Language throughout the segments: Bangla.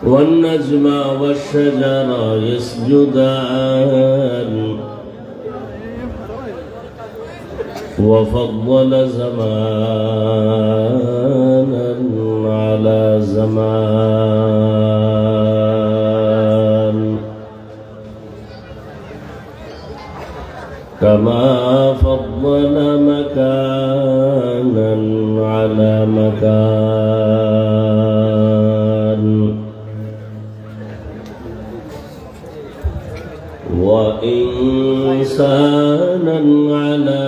والنجم والشجر يسجدان وفضل زمانا على زمان كما فضل مكانا على مكان وإنسانا على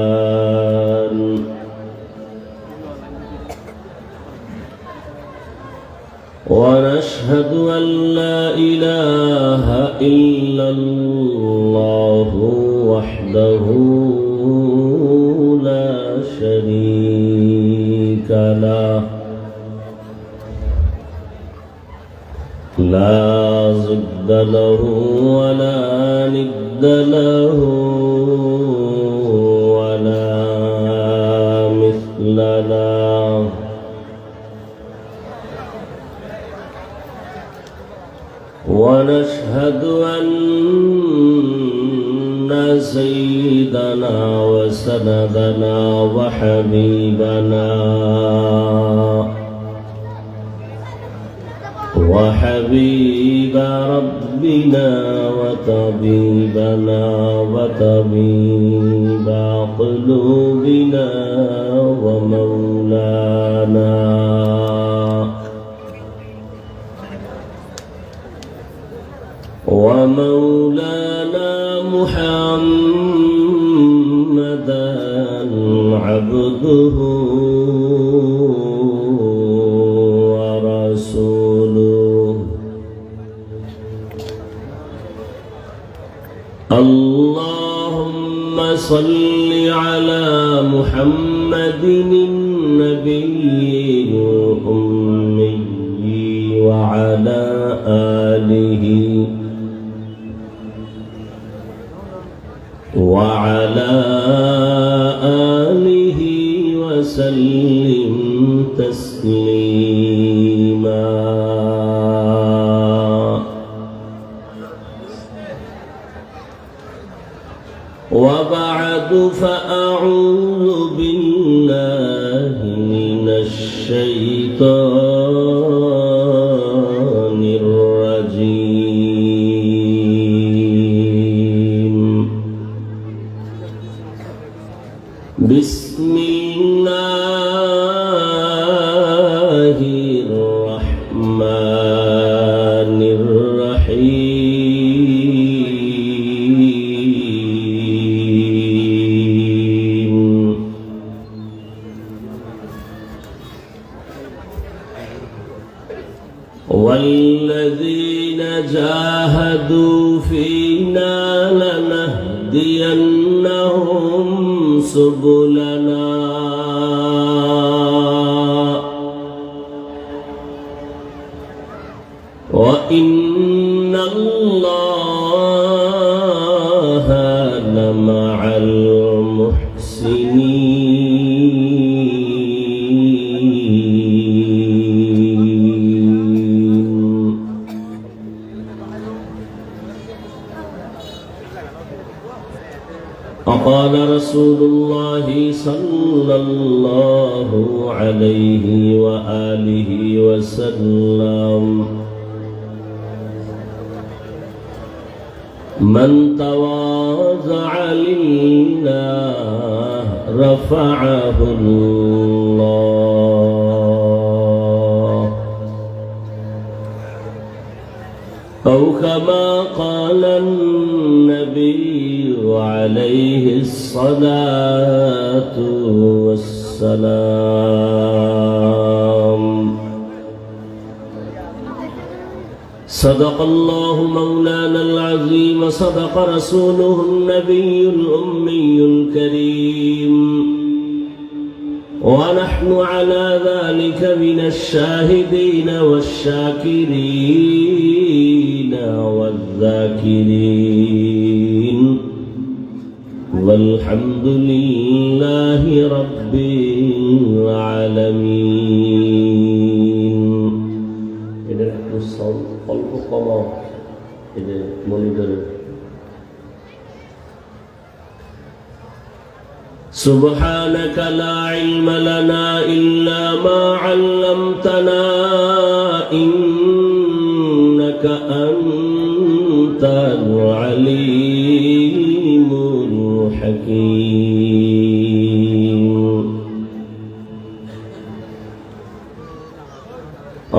إنسان ونشهد أن لا إله إلا الله وحده لا شريك له لا ضد له ولا ند له ولا مثل له ونشهد أن سيدنا وسندنا وحبيبنا وحبيب ربنا وطبيبنا وطبيب قلوبنا ومولانا محمدا عبده ورسوله اللهم صل على محمد النبي الأمي وعلى آله وسلم تسليما وبعد فأعوذ بالله من الشيطان الرجيم بسم الله الرحمن الرحيم والذين جاهدوا فينا لنهدينهم سبلنا وإن الله لمع المحسنين وقال رسول الله صلى الله عليه وآله وسلم من تواضع لله رفعه الله أو كما قال النبي عليه الصلاة والسلام صدق الله مولانا العظيم صدق رسوله النبي الأمي الكريم ونحن على ذلك من الشاهدين والشاكرين والذاكرين والحمد لله رب العالمين. এদের একটু সাউন্ড অল্প কমাও, এদের মনিটরে। سبحانك لا علم لنا إلا ما علمتنا إنك أنت العليم الحكيم.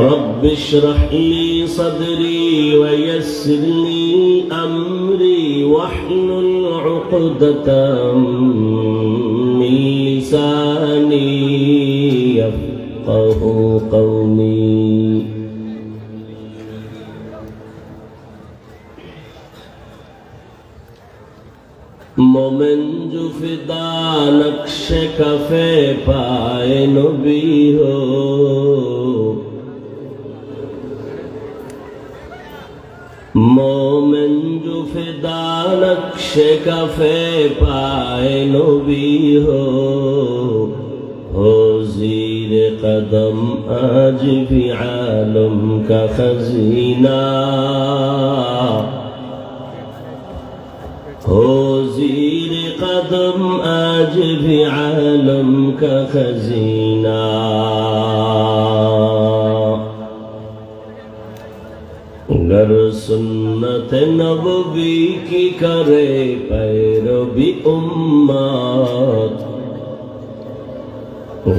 رب اشرح لي صدري ويسر لي أمري واحلل عقدة من لساني يفقه قولي. मोमिन जो फिदा नक्शे कफे पाए नबी हो, मोमिन जो फिदा नक्शे कफे पाए नबी हो ज़ीर कदम आज भी आलम का खजीना, हो ज़ीर कदम आज भी आलम का खजीना. गर सुन्नत नबवी की करे पैरवी उम्मत,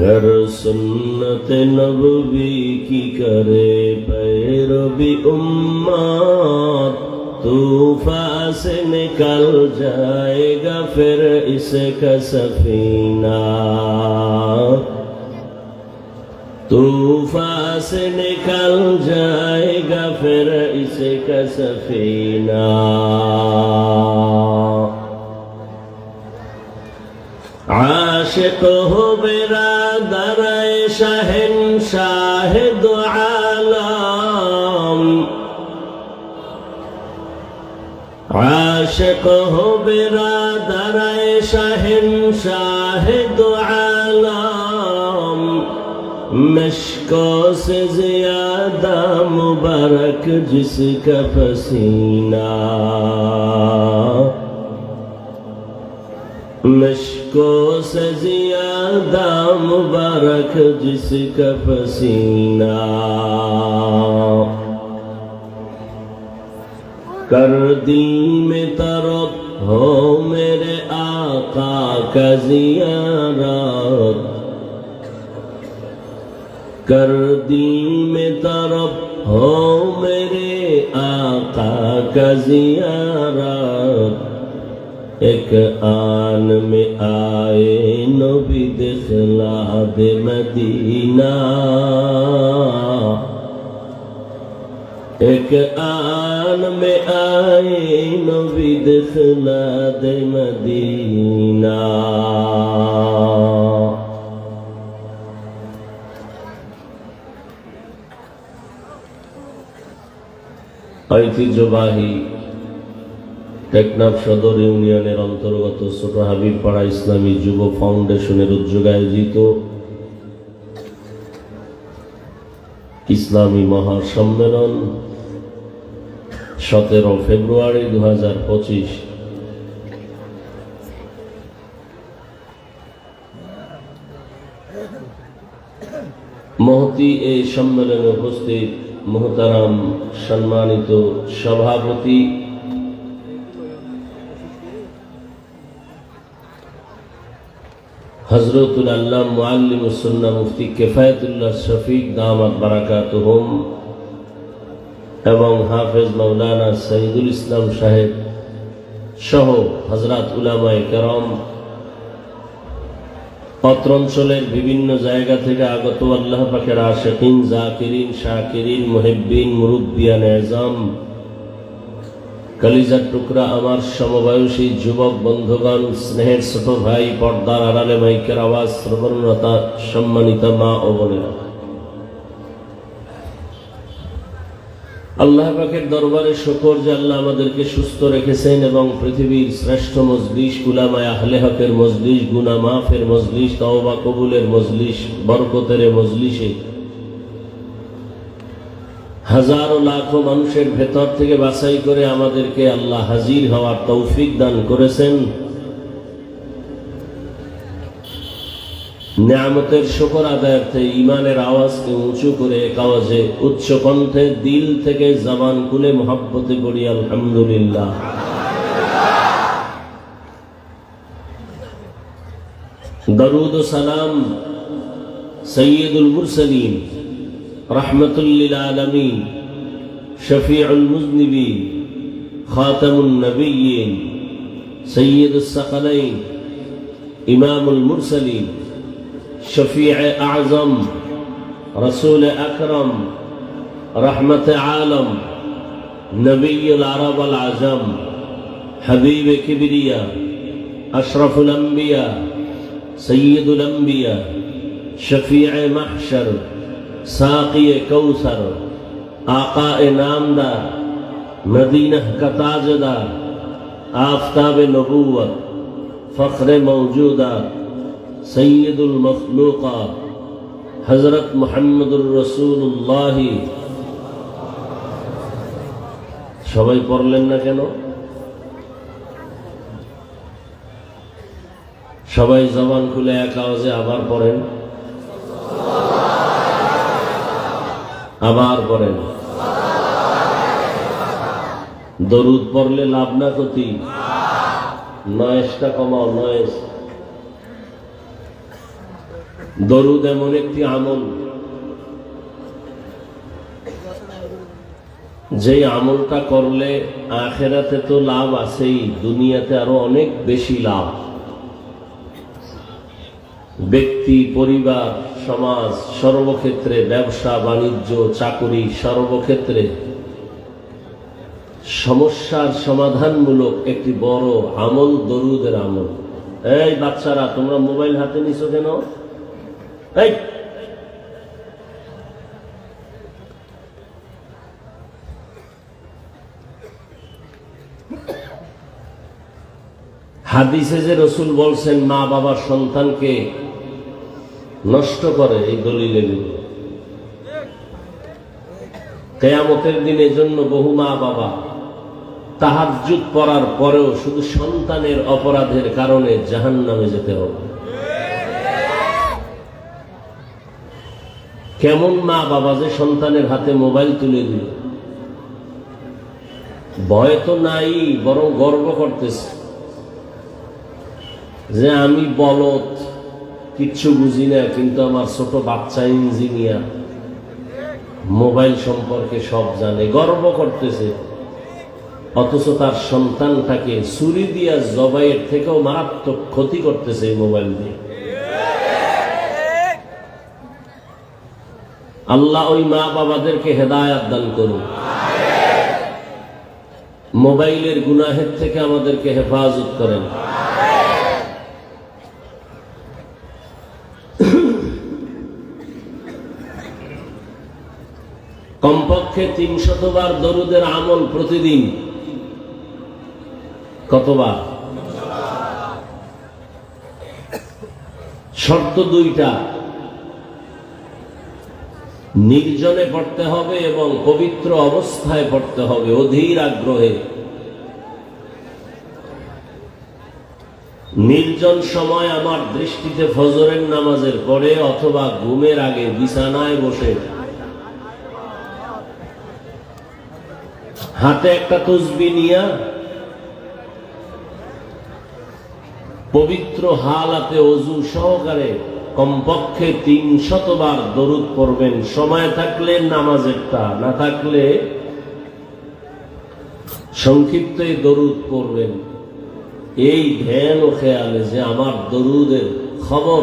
गर सुन्नत नबवी की करे पैरवी उम्मत, तूफान से निकल जाएगा फिर इसका सफीना, तूफान से निकल जाएगा फिर इसका सफीना. आशिक हो बिरादर शहंशाह दो आलम, आशिक हो बिरादर शहंशाह दो आलम, मशको से ज्यादा मुबारक जिसका पसीना, मशको से ज्यादा मुबारक जिसका पसीना. कर दी में तरफ हो मेरे आका का ज़ियारत, कर दी में तरफ हो मेरे आका का ज़ियारत, एक आन में आए नबी दिखला दे मदीना, एक आन में आए नबी दिखला दे मदीना. ঐতিহ্যবাহী টেকনাফ সদর ইউনিয়নের অন্তর্গত ছোট হাবিবপাড়া ইসলামী যুব ফাউন্ডেশনের উদ্যোগে আয়োজিত ইসলামী মহাসম্মেলন 17 ফেব্রুয়ারি 2025 মহতি এই সম্মেলনে উপস্থিত মোহতারাম সম্মানিত সভাপতি হযরতুল আল্লাহ মুআল্লিমুস সুন্নাহ মুফতি কিফায়াতুল্লাহ শফিক দামাত বারাকাতুহুম এবং হাফেজ মাওলানা শহীদুল ইসলাম সাহেব সহ হযরত উলামায়ে কেরাম, অত্র অঞ্চলের বিভিন্ন জায়গা থেকে আগত আল্লাহ পাকের আশিকিন, জাকিরিন, শাকিরিন, মুহিব্বিন, মুরব্বিয়ান আযম কলিজার টুকরা আমার সমবয়সী যুবক বন্ধুগণ, স্নেহের ছোট ভাই, পর্দার আড়ালে মাইকের আওয়াজ শ্রবণরতা সম্মানিত মা ও বোনেরা, আল্লাহ পাকের দরবারে শুকর যে আল্লাহ আমাদেরকে সুস্থ রেখেছেন এবং পৃথিবীর শ্রেষ্ঠ মজলিস, উলামায়ে আহলে হকের মজলিস, গুনাহ মাফের মজলিস, তওবা কবুলের মজলিস, বরকতের মজলিসে হাজারো লাখো মানুষের ভেতর থেকে বাছাই করে আমাদেরকে আল্লাহ হাজির হওয়ার তৌফিক দান করেছেন। নিয়ামতের শুকর আদায়ার্থে ঈমানের আওয়াজকে উঁচু করে এক আওয়াজে উচ্চ কণ্ঠে দিল থেকে জবান খুলে মুহাব্বতে পড়ি আলহামদুলিল্লাহ। দরুদ ও সালাম সাইয়্যিদুল মুরসালিন, রাহমাতুল লিল আলামিন, শফিউল মুযনিবিন, খাতামুন নবিয়্যিন, সাইয়্যিদুস সাকালাইন, ইমামুল মুরসালিন, শফিউ আযম, রাসূল আকরাম, রহমতে আলম, নবিয়ুল আরব আল আজম, হাবিবে কিবরিয়া, আশরাফুল আম্বিয়া, সৈয়দুল আম্বিয়া, শফিউ মাহশর, সাকিয়ে কৌসর, আকায়ে নামদার, মদিনা का ताजदार, आफताब नबूवत, फख्र मौजूदात, सैयदुल मखलूकात, हजरत मुहम्मदुर रसूलुल्लाह। সবাই পড়লেন না কেন? সবাই জবান খুলে এক আওয়াজে আবার পড়েন, আবার পড়েন। দরুদ পড়লে লাভ না ক্ষতি? নয়েজটা কমাও, নয়েজ। দরুদ এমন একটি আমল, যে আমলটা করলে আখিরাতে তো লাভ আছেই, দুনিয়াতে আরো অনেক বেশি লাভ। ব্যক্তি, পরিবার, সমাজ, সর্বক্ষেত্রে, ব্যবসা বাণিজ্য, চাকুরি, সর্বক্ষেত্রে সমস্যার সমাধানমূলক একটি বড় আমল দরুদের আমল। এই বাচ্চারা, তোমরা মোবাইল হাতে নিছো কেন? এই হাদিসে যে রসুল বলছেন মা বাবার সন্তানকে নষ্ট করে, এই দলিলে কিয়ামতের দিন এজন্য বহু মা বাবা তাহাজ্জুদ পড়ার পরেও শুধু সন্তানের অপরাধের কারণে জাহান্নামে যেতে হবে। কেমন মা বাবা যে সন্তানের হাতে মোবাইল তুলে দিল, ভয় তো নাই, বরং গর্ব করতেছে যে আমি বলদ, কিচ্ছু বুঝি না, কিন্তু আমার ছোট বাচ্চা ইঞ্জিনিয়ার, মোবাইল সম্পর্কে সব জানে, গর্ব করতেছে। অথচ তার সন্তানটাকে ছুরি দিয়া জবাইয়ের থেকেও মারাত্মক ক্ষতি করতেছে এই মোবাইল দিয়ে। আল্লাহ ওই মা বাবাদেরকে হেদায়াত দান করুন, মোবাইলের গুনাহের থেকে আমাদেরকে হেফাজত করেন। কমপক্ষে 300 বার দরুদের আমল প্রতিদিন। কতবার? শর্ত দুইটা, নির্জনে পড়তে হবে এবং পবিত্র অবস্থায় পড়তে হবে, অধীর আগ্রহে। নির্জন সময় আমার দৃষ্টিতে ফজরের নামাজের পরে অথবা ঘুমের আগে বিছানায় বসে হাতে একটা তসবিহ নিয়া পবিত্র হালাতে ওযু সহকারে কমপক্ষে 300 বার দরুদ পড়বেন। সময় থাকলে নামাজেরটা, না থাকলে সংক্ষিপ্ত দরুদ পড়বেন। এই ধ্যান ও খেয়ালে যে আমার দরুদের খবর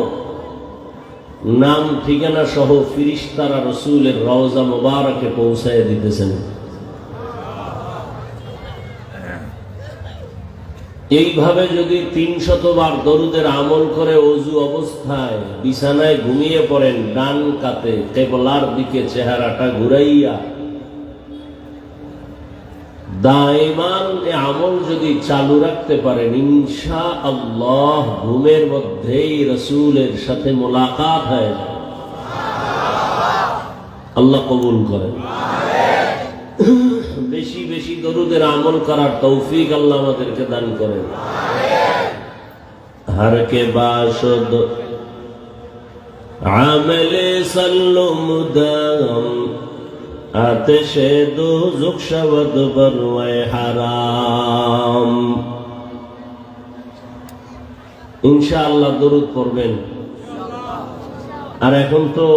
নাম ঠিকানা সহ ফিরিস্তারা রসুলের রওজা মুবারকে পৌঁছায় দিতেছেন। এইভাবে যদি 300 বার দরুদের আমল করে অজু অবস্থায় বিছানায় ঘুমিয়ে পড়েন, ডান কাতে কিবলার দিকে চেহারাটা ঘুরাইয়া, দাইমান এ আমল যদি চালু রাখতে পারেন, ইনশাআল্লাহ ঘুমের মধ্যেই রাসূলের সাথে মোলাকাত হয়। আল্লাহ কবুল করেন। বেশি বেশি দরুদের আমল করার তৌফিক আল্লাহ আমাদেরকে দান করেন। হর কে বাশদ আমলে সল্লু মুদাম আতেশে দুজুক শবদ বরওয়ে হারাম। ইনশাআল্লাহ দরুদ পড়বেন। আর এখন তো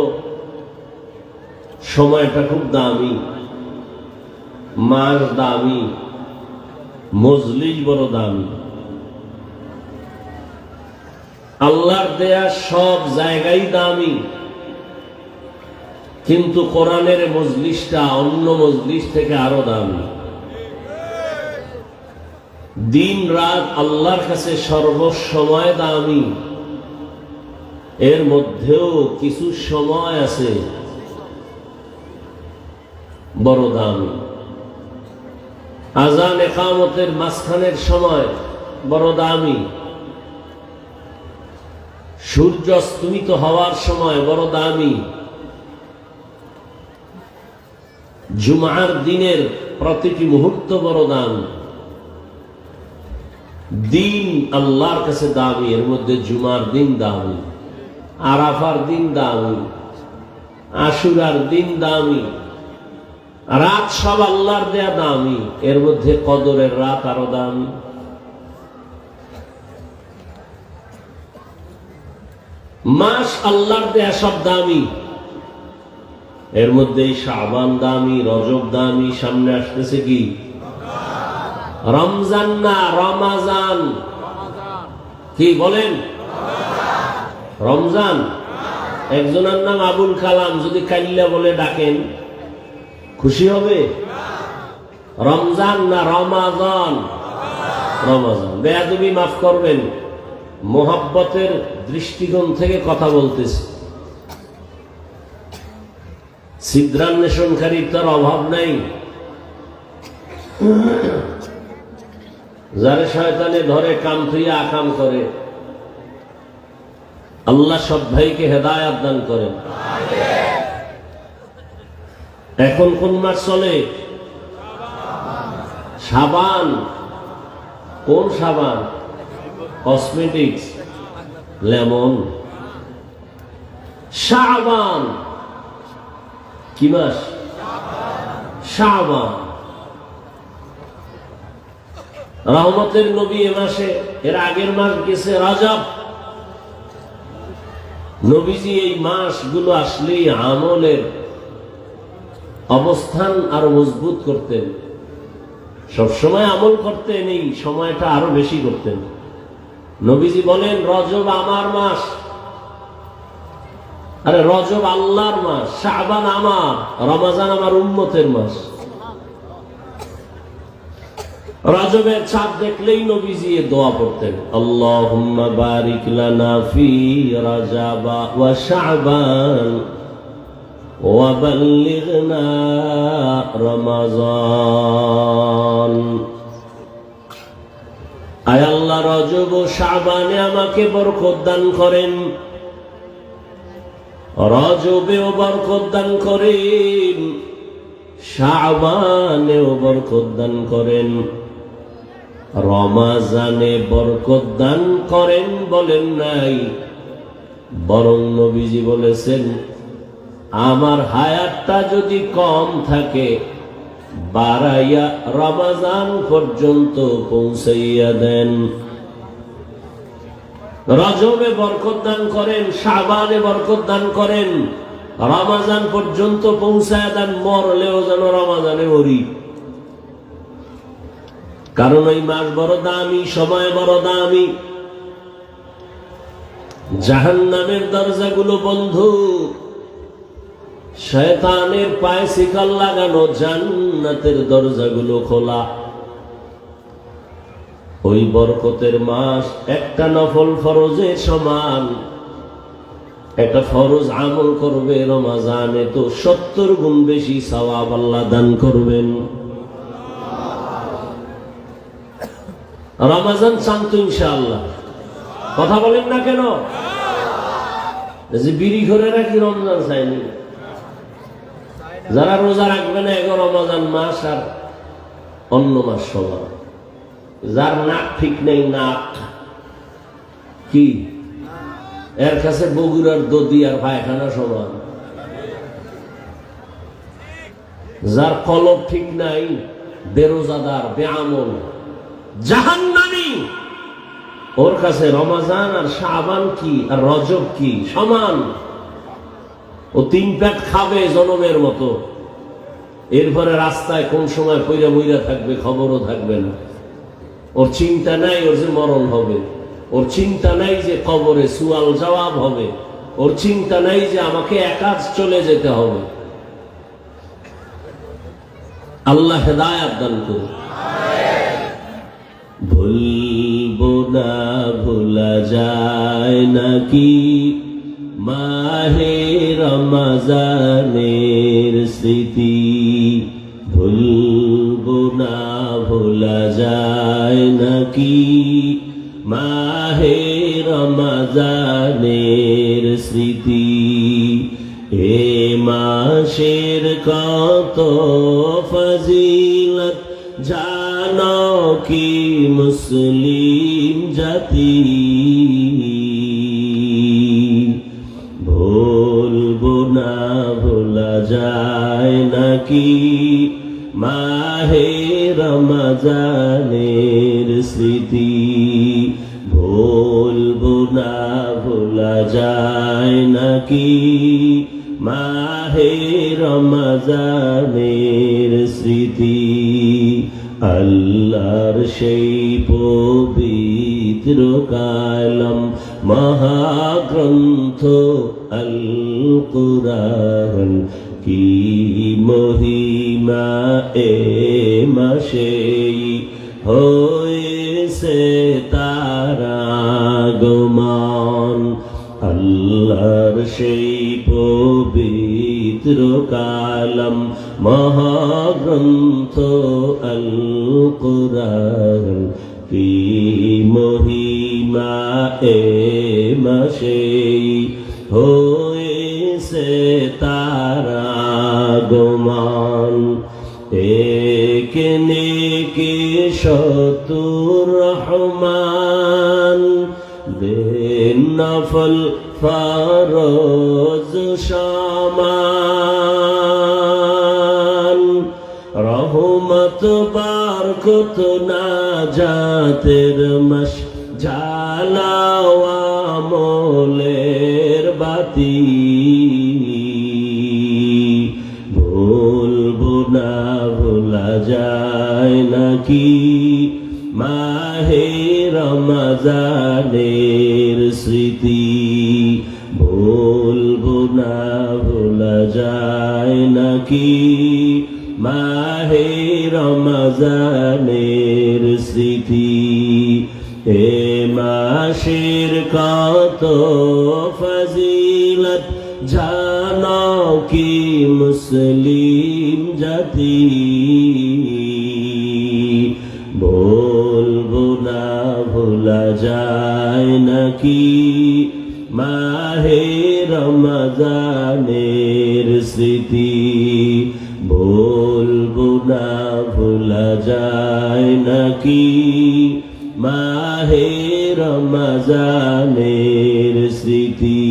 সময়টা খুব দামি, মাস দামি, মজলিস বড় দামি। আল্লাহর দেয়া সব জায়গায় দামি, কিন্তু কোরআনের মজলিসটা অন্য মজলিস থেকে আরো দামি। দিন রাত আল্লাহর কাছে সর্বসময় দামি। এর মধ্যেও কিছু সময় আছে বড় দামি। আজান ইকামতের মাঝখানের সময় বড় দামি। সূর্য অস্তমিত হওয়ার সময় বড় দামি। জুমার দিনের প্রতিটি মুহূর্ত বড় দামি। দিন আল্লাহর কাছে দামি। এর মধ্যে জুমার দিন দামি, আরাফার দিন দামি, আশুরার দিন দামি। রাত সব আল্লাহর দেয়া দামি। এর মধ্যে কদরের রাত আরো দামি। মাস আল্লাহর দেয়া সব দামি। এর মধ্যে শাবান দামি, রজব দামি, সামনে আসতেছে কি রমজান না রমাজান। কি বলেন? রমজান। একজনের নাম আবুল কালাম, যদি কাইল্লা বলে ডাকেন খুশি হবে? রমজান না রমাজান? রমাজান। বেয়াদবি মাফ করবেন, মোহাব্বতের দৃষ্টিকোণ থেকে কথা বলতেছি। ছিদ্রান্বেষণকারীর তার অভাব নাই। যারে শয়তানে ধরে কাম থুইয়া আকাম করে, আল্লাহ সব ভাইকে হেদায়াত দান করেন। এখন কোন মাস চলে? শাবান। কোন সাবান? Cosmetics, lemon. শাবান কি মাস? শাবান। রহমতের নবী এ মাসে, এর আগের মাস গেছে রজব। নবীজি এই মাসগুলো আসলেই আমলের অবস্থান আরো মজবুত করতেন। সবসময় আমল করতেন, এই সময়টা আরো বেশি করতেন। নবীজি বলেন রজব আমার মাস। আরে রজব আল্লাহর মাস, শাবান আমার, রমজান আমার উম্মতের মাস। রজবের চাঁদ দেখলেই নবীজি দোয়া পড়তেন, আল্লাহুম্মা বারিক লানা ফি রজব ওয়া শাবান ওয়া বাল্লিগনা রমাজান। আয় আল্লাহ, রজব ও শাবানে আমাকে বরকত দান করেন, রজবেও বরকত দান করেন, শাবানেও বরকত দান করেন, রমাজানে বরকত দান করেন। বলেন নাই, বরং নবীজি বলেছেন আমার হায়াতটা যদি কম থাকে বাড়াইয়া রমাজান পর্যন্ত পৌঁছাইয়া দেন। রজবে বরকত দান করেন, শাবানে বরকত দান করেন, রমাজান পর্যন্ত পৌঁছায় দেন। মরলেও যেন রমাজানে মরি। কারণ এই মাস বড় দামি, সময় বড় দামি। জাহান্নামের দরজাগুলো বন্ধ, শয়তানের পায়ে শিকল লাগানো, জান্নাতের দরজাগুলো খোলা। ওই বরকতের মাস একটা নফল ফরজের সমান। একটা ফরজ আমল করবে রমজানে তো 70 গুণ বেশি সওয়াব আল্লাহ দান করবেন। রমজান চান তো ইনশাআল্লাহ? কথা বলেন না কেন? যে বিড়ি ঘরে রাখি রমজান চাইনি। যারা রোজা রাখবে না এগো রমজান মাস আর অন্য মাস সমান। যার নাক ঠিক নেই, নাক কি এর কাছে বগুড়ার দদি আর পায়খানা সমান। যার কলব ঠিক নাই, বেরোজাদার, বেআমল, জাহান্নামী, ওর কাছে রমজান আর শাবান কি আর রজব কি সমান। ও 3 পেট খাবে জনমের মতো, এরপরে রাস্তায় কোন সময় পইরা বইরা থাকবে খবরও থাকবে না। ওর চিন্তা নাই ওর যে মরণ হবে, ওর চিন্তা নাই যে কবরে সুয়াল জবাব হবে, ওর চিন্তা নাই যে আমাকে একাজ চলে যেতে হবে। আল্লাহ হেদায়েত দান করুন। ভুলবো না ভোলা যায় নাকি মাহে রমজানের স্মৃতি। ভুলবো না ভোলা যায় নাকি মাহে রমজানের স্মৃতি। এ মাসের কত ফজিলত জানো কি মুসলিম জাতি। ভুলবো না ভোলা যায় নাকি মাহে রমজানের স্মৃতি। ভুলবো না ভোলা যায় নাকি মাহে রমজানের স্মৃতি। আল্লাহর সেই পবিত্র কালাম মহাগ্রন্থ আল কুরআন কি মহিমা এ মাসেই হয়েছে তার আগমন। আল্লাহর সেই পবিত্র কালাম মহাগ্রন্থ আল কুরআন কি মহিমা এ মাসেই হয়েছে তার আগমন। এখানে কে শতুর রহমান দেন নফল ফরজ সমান। রহমত বারকত নাজাতের মাস জ্বালাওয়া আমলের বাতি। ভুলবো না ভোলা যায় নাকি মাহে রমজানের স্মৃতি। ভুলবো না ভোলা যায় নাকি মাহে রমজানের স্মৃতি। এ মাসের কত ফজিলত জানো কি মুসলিম জাতি। বলবো না ভোলা যায় নাকি মাহে রমজানের স্মৃতি। বলবো না ভোলা যায় নাকি মাহে রমজানের স্মৃতি।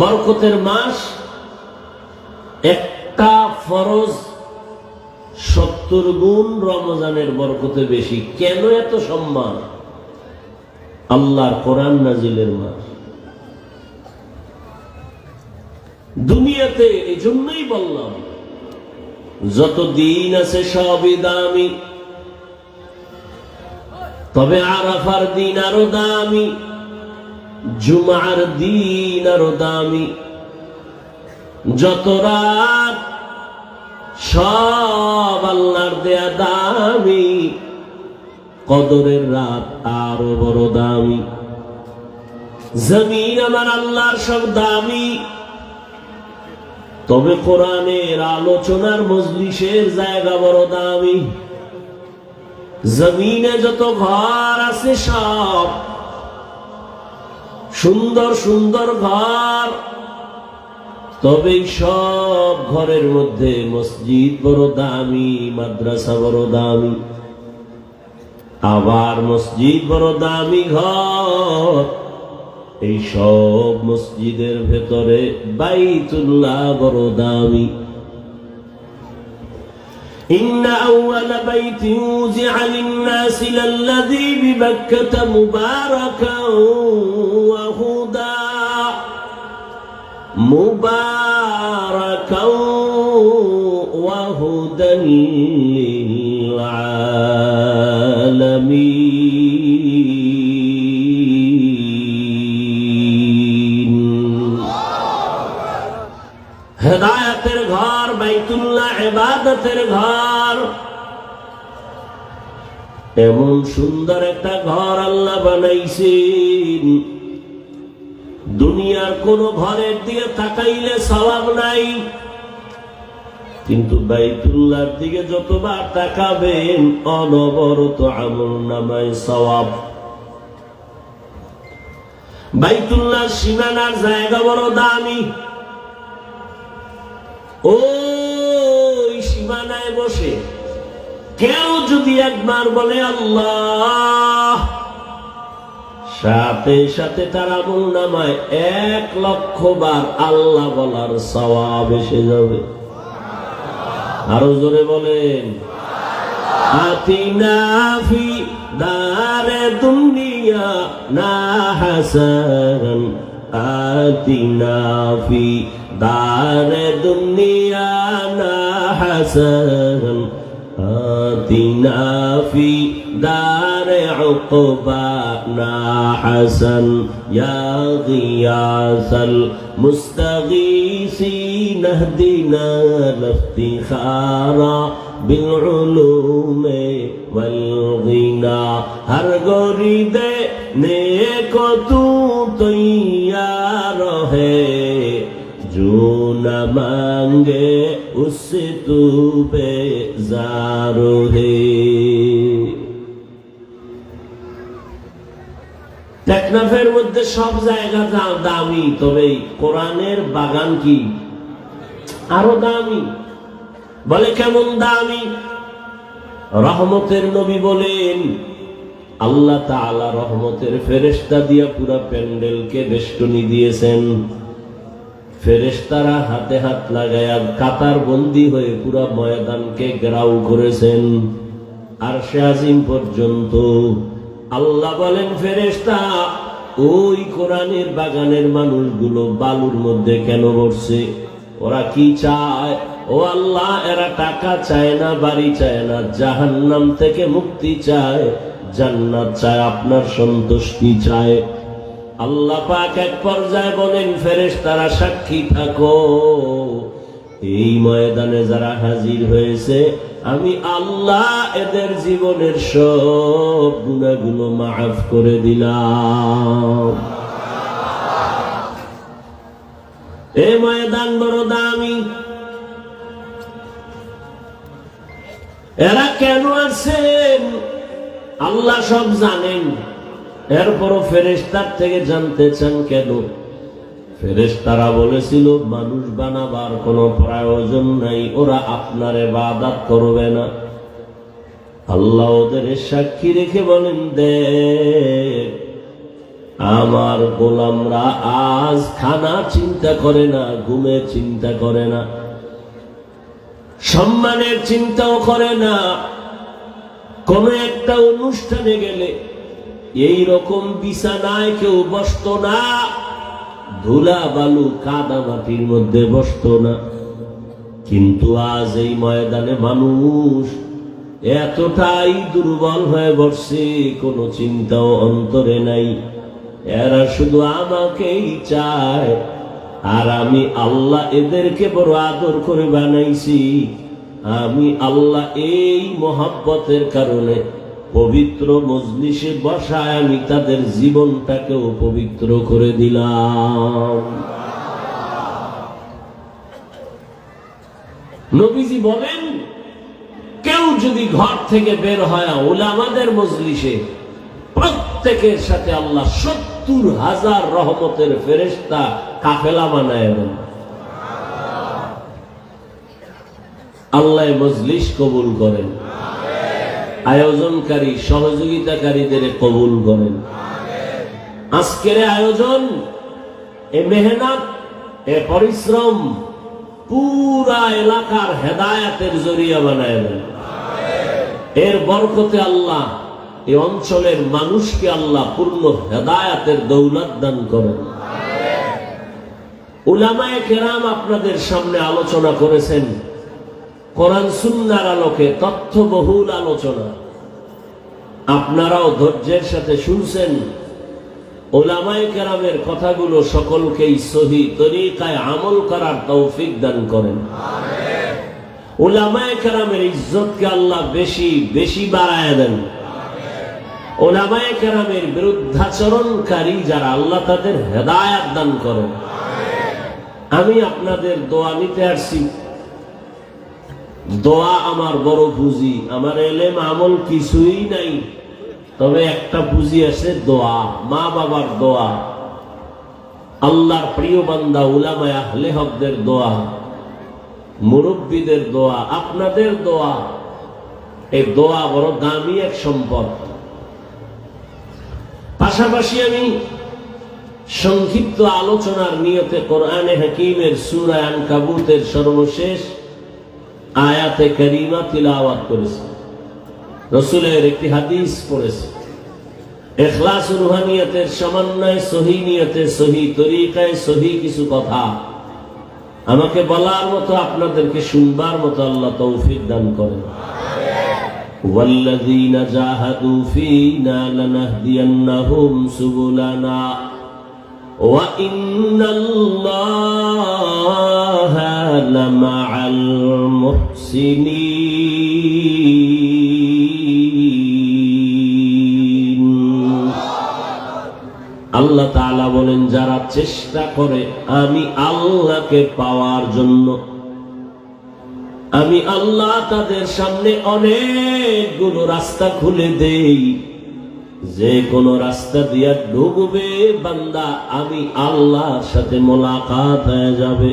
বরকতের মাস, একটা ফরজ 70 গুণ রমজানের বরকতে বেশি। কেন এত সম্মান? আল্লাহর কোরআন নাজিলের মাস। দুনিয়াতে এই জন্যই বললাম যত দিন আছে সবই দামি, তবে আরাফার দিন আরো দামি, জুমার দিন আরো দামি। যত রাত সব আল্লাহর দেয়া দান কদরের রাত আরো বড় দামি। জমিন আমার আল্লাহর সব দামি, তবে কোরআনের আলোচনার মজলিসের জায়গা বড় দামি। জমিনে যত ঘর আছে সব সুন্দর সুন্দর ঘর, তবে সব ঘরের মধ্যে মসজিদ বড় দামি, মাদ্রাসা বড় দামি। আবার মসজিদ বড় দামি ঘর, এই সব মসজিদের ভেতরে বাইতুল্লাহ বড় দামি। ইন্না আউয়ালা বাইতিন উযিআ লিন-নাসি লাল্লাযী বিবাক্কাতা মুবারাকান ওয়া হুদা মুবারাকান ওয়া হুদান লিল আলামিন। হেদায়েতের ঘর বাইতুল্লাহ, ইবাদতের ঘর। এমন সুন্দর একটা ঘর আল্লাহ বানাইছেন, দুনিয়ার কোন ঘরের দিকে তাকাইলে সওয়াব নাই, কিন্তু বাইতুল্লাহর দিকে যতবার তাকাবেন অনবরত আমলনামায় সওয়াব। বাইতুল্লাহর সীমানার জায়গা বড় দামি। ওই সীমানায় বসে কেউ যদি একবার বলে আল্লাহ, সাথে সাথে তার আমলনামায় 1,00,000 বার আল্লাহ বলার সওয়াব এসে যাবে। আরো জোরে বলেন, আতিনা ফি দারে দুনিয়া না হাসান, আতিনা ফি দারে দুনিয়া না হাসান, আতিনা ফি দারে উকবা না হাসান, ইয়া গিয়াসাল মুস্তাগীসিন ইহদিনা লিফতিখারা বিল উলুমে ওয়াল গিনা। হর গরিদে নেকো তু তৈয়ার হে, जो न मांगे उससे तू बेजार है। টেকনাফের মধ্যে সব জায়গা দামি, তবে কোরআনের বাগান কি আরো দামি। বলে কেমন দামি? রহমতের নবী বলেন, আল্লাহ তাআলা রহমতের ফেরেশতা দিয়া পুরা প্যান্ডেলকে বেষ্টনী দিয়েছেন। ফেরেশতারা হাতে হাত লাগায়া কাতার বন্দী হয়ে পুরা ময়দানকে ঘেরাও করেছেন আরশে আজিম পর্যন্ত। আল্লাহ বলেন, ফেরেশতা, ওই কোরআনের বাগানের মানুষগুলো বালুর মধ্যে কেন বসছে? ওরা কি চায়? ও আল্লাহ, এরা টাকা চায় না, বাড়ি চায় না, জাহান্নাম থেকে মুক্তি চায়, জান্নাত চায়, আপনার সন্তুষ্টি চায়। আল্লাহ পাক এক পর্যায়ে বলেন, ফেরেশতারা সাক্ষী থাকো, এই ময়দানে যারা হাজির হয়েছে আমি আল্লাহ এদের জীবনের সব গুনাহগুলো মাফ করে দিলাম। এই ময়দান বড় দামি। এরা কেন আছেন আল্লাহ সব জানেন, এরপরও ফেরেশতার থেকে জানতে চান কেন? ফেরেশতারা বলেছিল, মানুষ বানাবার কোনো প্রয়োজন নাই, ওরা আপনার ইবাদত করবে না। আল্লাহ ওদের সাক্ষী রেখে বলেন, দেখ, আমার গোলামরা আজ খানা চিন্তা করে না, ঘুমের চিন্তা করে না, সম্মানের চিন্তাও করে না। কোন একটা অনুষ্ঠানে গেলে এই রকম বিছানায় কেউ বসতো না, ধুলা বালু কাদা মাটির মধ্যে বসতো না। কিন্তু আজ এই ময়দানে মানুষ এতটাই দুর্বল হয়ে বসছে, কোনো চিন্তাও অন্তরে নাই। এরা শুধু আমাকেই চায়, আর আমি আল্লাহ এদেরকে বড় আদর করে বানাইছি। আমি আল্লাহ এই মহব্বতের কারণে পবিত্র মজলিসে বসায় আমি তাদের জীবনটাকেও পবিত্র করে দিলাম। নবীজি বলেন, কেউ যদি ঘর থেকে বের হয় উলামাদের মজলিসে, প্রত্যেকের সাথে আল্লাহ 70,000 রহমতের ফেরেশতা কাফেলা বানায় দেন। আল্লাহ মজলিস কবুল করেন, আয়োজনকারী সহযোগিতাকারীদের কবুল করেন। আজকের আয়োজন, এ মেহনত, এ পরিশ্রম পুরা এলাকার হেদায়েতের জরিয়া বানায় দেন। এর বরকতে আল্লাহ এই অঞ্চলের মানুষকে আল্লাহ পূর্ণ হেদায়েতের দৌলত দান করেন। উলামায়ে কেরাম আপনাদের সামনে আলোচনা করেছেন, কোরআন সুন্নাহর আলোকে তথ্যবহুল আলোচনা। আপনারাও ধৈর্যের সাথে শুনছেন। উলামায়ে কেরামের কথাগুলো সকলকেই সহি তরিকায় আমল করার তৌফিক দান করেন। উলামায়ে কেরামের ইজ্জতকে আল্লাহ বেশি বেশি বাড়ায় দেন। উলামায়ে কেরামের বিরুদ্ধাচরণকারী যারা, আল্লাহ তাদের হেদায়েত দান করেন। আমি আপনাদের দোয়া নিতে আসছি। দোয়া আমার বড় পুঁজি। আমার এলেম আমল কিছুই নাই, তবে একটা পুঁজি আছে, দোয়া। মা বাবার দোয়া, আল্লাহর প্রিয় বান্দা উলামায়ে আহলে হকদের দোয়া, মুরব্বীদের দোয়া, আপনাদের দোয়া। এই দোয়া বড় দামি এক সম্পদ। পাশাপাশি আমি সংক্ষিপ্ত আলোচনার নিয়তে কোরআনে হাকিমের সূরা আনকাবুতের সর্বশেষ আয়াতে কারিমা তিলাওয়াত করেছি, রাসূলের একটি হাদিস পড়েছি। ইখলাস ও রুহানিয়তের সমন্বয়ে সহি নিয়তে, সহি তরিকায়, সহি কিছু কথা আমাকে বলার মতো, আপনাদেরকে শুনবার মতো আল্লাহ তৌফিক দান করেন। ওয়াল্লাযীনা জাহাদু ফীনা লানাহদিয়ান্নাহুম সুবুলানা ওয়া ইন্নাল্লাহা লামাআল মুহসিনিন। আল্লাহ তাআলা বলেন, যারা চেষ্টা করে আমি আল্লাহকে পাওয়ার জন্য, আমি আল্লাহ তাদের সামনে অনেকগুলো রাস্তা খুলে দেই। যে কোনো রাস্তা দিয়া ঢুকবে বান্দা, আমি আল্লাহর সাথে মোলাকাত হয়ে যাবে।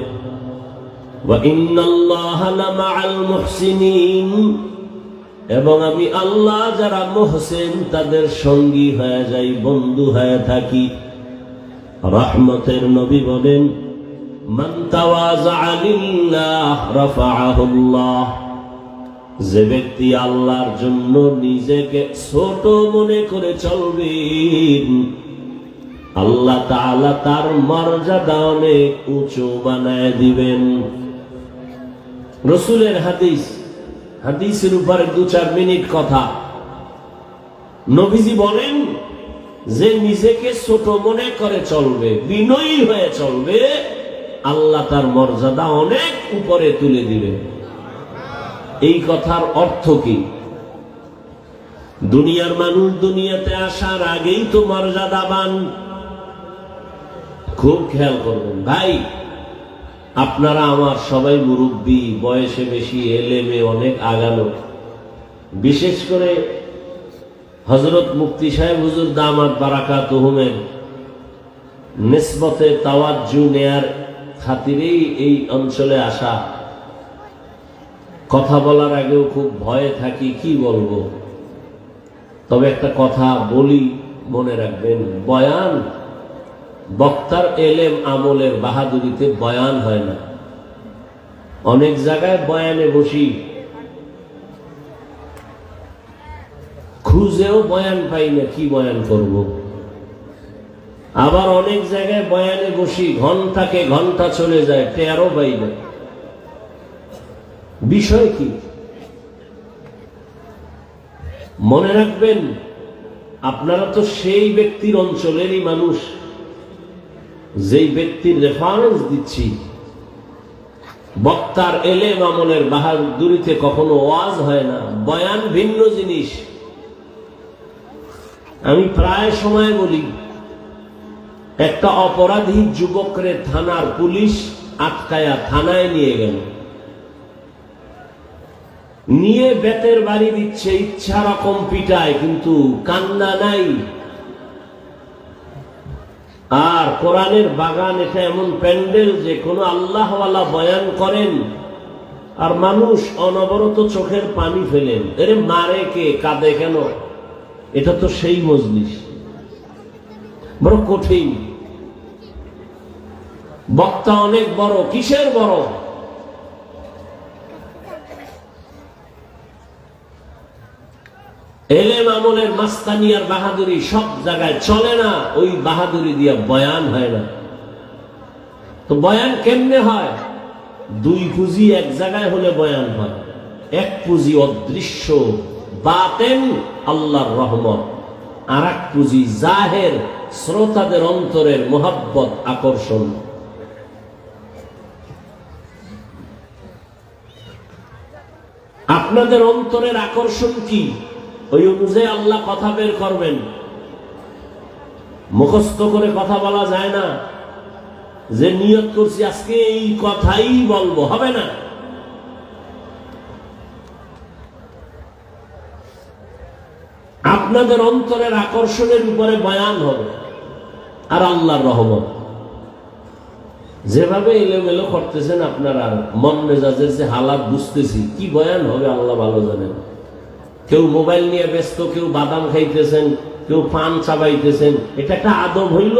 ওয়া ইন্নাল্লাহা লামাআল মুহসিনিন, এবং আমি আল্লাহ যারা মুহসিন তাদের সঙ্গী হয়ে যাই, বন্ধু হয়ে থাকি। রহমতের নবী বলেন, মান তাওয়াযআ লিল্লাহ রাফাআহুল্লাহ। যে ব্যক্তি আল্লাহর জন্য নিজেকে ছোট মনে করে চলবে, আল্লাহ তাআলা তার মর্যাদা অনেক উঁচু বানায় দিবেন। রাসূলের হাদিস, হাদিসের উপরে 2-4 মিনিট কথা। নবীজি বলেন, যে নিজেকে ছোট মনে করে চলবে, বিনয়ী হয়ে চলবে, আল্লাহ তার মর্যাদা অনেক উপরে তুলে দিবেন। এই কথার অর্থ কি? দুনিয়ার মানুষ দুনিয়াতে আসার আগেই তো মর্যাদাবান। খুব খেয়াল করবেন ভাই, আপনারা আমার সবাই মুরব্বী, বয়সে বেশি, এলেমে অনেক আগানো। বিশেষ করে হযরত মুফতি সাহেব হুজুর দামাত বারাকাতুহুমের নিসবতে তাওয়াজ্জু নেয়ার খাতিরেই এই অঞ্চলে আসা। কথা বলার আগেও খুব ভয়ে থাকি, কি বলবো। তবে একটা কথা বলি, মনে রাখবেন, বয়ান, বক্তার এলেম আমলের বাহাদুরিতে বয়ান হয় না। অনেক জায়গায় বয়ানে বসি, খুঁজেও বয়ান পাই না, কি বয়ান করব। আবার অনেক জায়গায় বয়ানে বসি, ঘন্টাকে ঘন্টা চলে যায়, টেরও পাই না। বিষয় কি? মনে রাখবেন, আপনারা তো সেই ব্যক্তির অঞ্চলেরই মানুষ, যেই ব্যক্তির রেফারেন্স দিচ্ছি। বক্তার এলেম আমলের বাহাদুরিতে কখনো ওয়াজ হয় না। বয়ান ভিন্ন জিনিস, আমি প্রায় সময় বলি, একটা অপরাধী যুবকরে থানার পুলিশ আটকায়া থানায় নিয়ে গেল, নিয়ে বেতের বাড়ি দিচ্ছে, ইচ্ছা রকম পিটায়, কিন্তু কান্না নাই। আর কোরআনের বাগান এটা এমন প্যান্ডেল যে কোন আল্লাহওয়ালা বয়ান করেন আর মানুষ অনবরত চোখের পানি ফেলেন, এরে মারে কে, কাঁদে কেন? এটা তো সেই মজলিস, বড় কঠিন। বক্তা অনেক বড়, কিসের বড়? এলেম আমলের মাস্তানি আর বাহাদুরি সব জায়গায় চলে না, ওই বাহাদুরি দিয়া বয়ান হয় না। তো বয়ান কেমনে হয়? দুই পুঁজি এক জায়গায় হলে বয়ান হয়। এক পুঁজি অদৃশ্য বাতেন আল্লাহর রহমত, আর এক পুঁজি জাহের শ্রোতাদের অন্তরের মোহাব্বত আকর্ষণ। আপনাদের অন্তরের আকর্ষণ কি? ওই অনুযায়ী আল্লাহ কথা বের করবেন। মুখস্থ করে কথা বলা যায় না, যে নিয়ত করছি আজকে এই কথাই বলবো, হবে না। আপনাদের অন্তরের আকর্ষণের উপরে বয়ান হবে আর আল্লাহর রহমত। যেভাবে এলোমেলো করতেছেন আপনারা, মন মেজাজের যে হালাত বুঝতেছি, কি বয়ান হবে আল্লাহ ভালো জানেন। কেউ মোবাইল নিয়ে ব্যস্ত, কেউ বাদাম খাইতেছেন, কেউ পান চাবাইতেছেন। এটা একটা আদব হইল?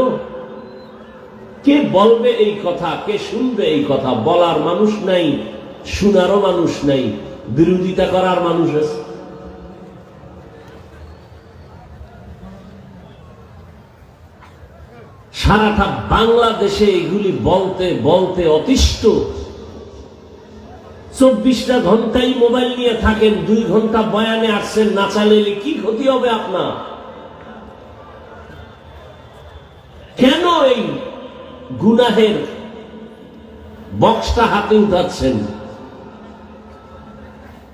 কে বলবে এই কথা, কে শুনবে এই কথা? বলার মানুষ নাই, শোনারও মানুষ নাই, বিরোধিতা করার মানুষ আছে। সারাটা বাংলাদেশে এগুলি বলতে বলতে অতিষ্ঠ। 24টা ঘন্টাই মোবাইল নিয়ে থাকেন, 2 ঘন্টা বয়ানে আসছেন, না চাইলে কি ক্ষতি হবে আপনার? কেন এই গুনাহের বক্সটা হাতে উঠাচ্ছেন?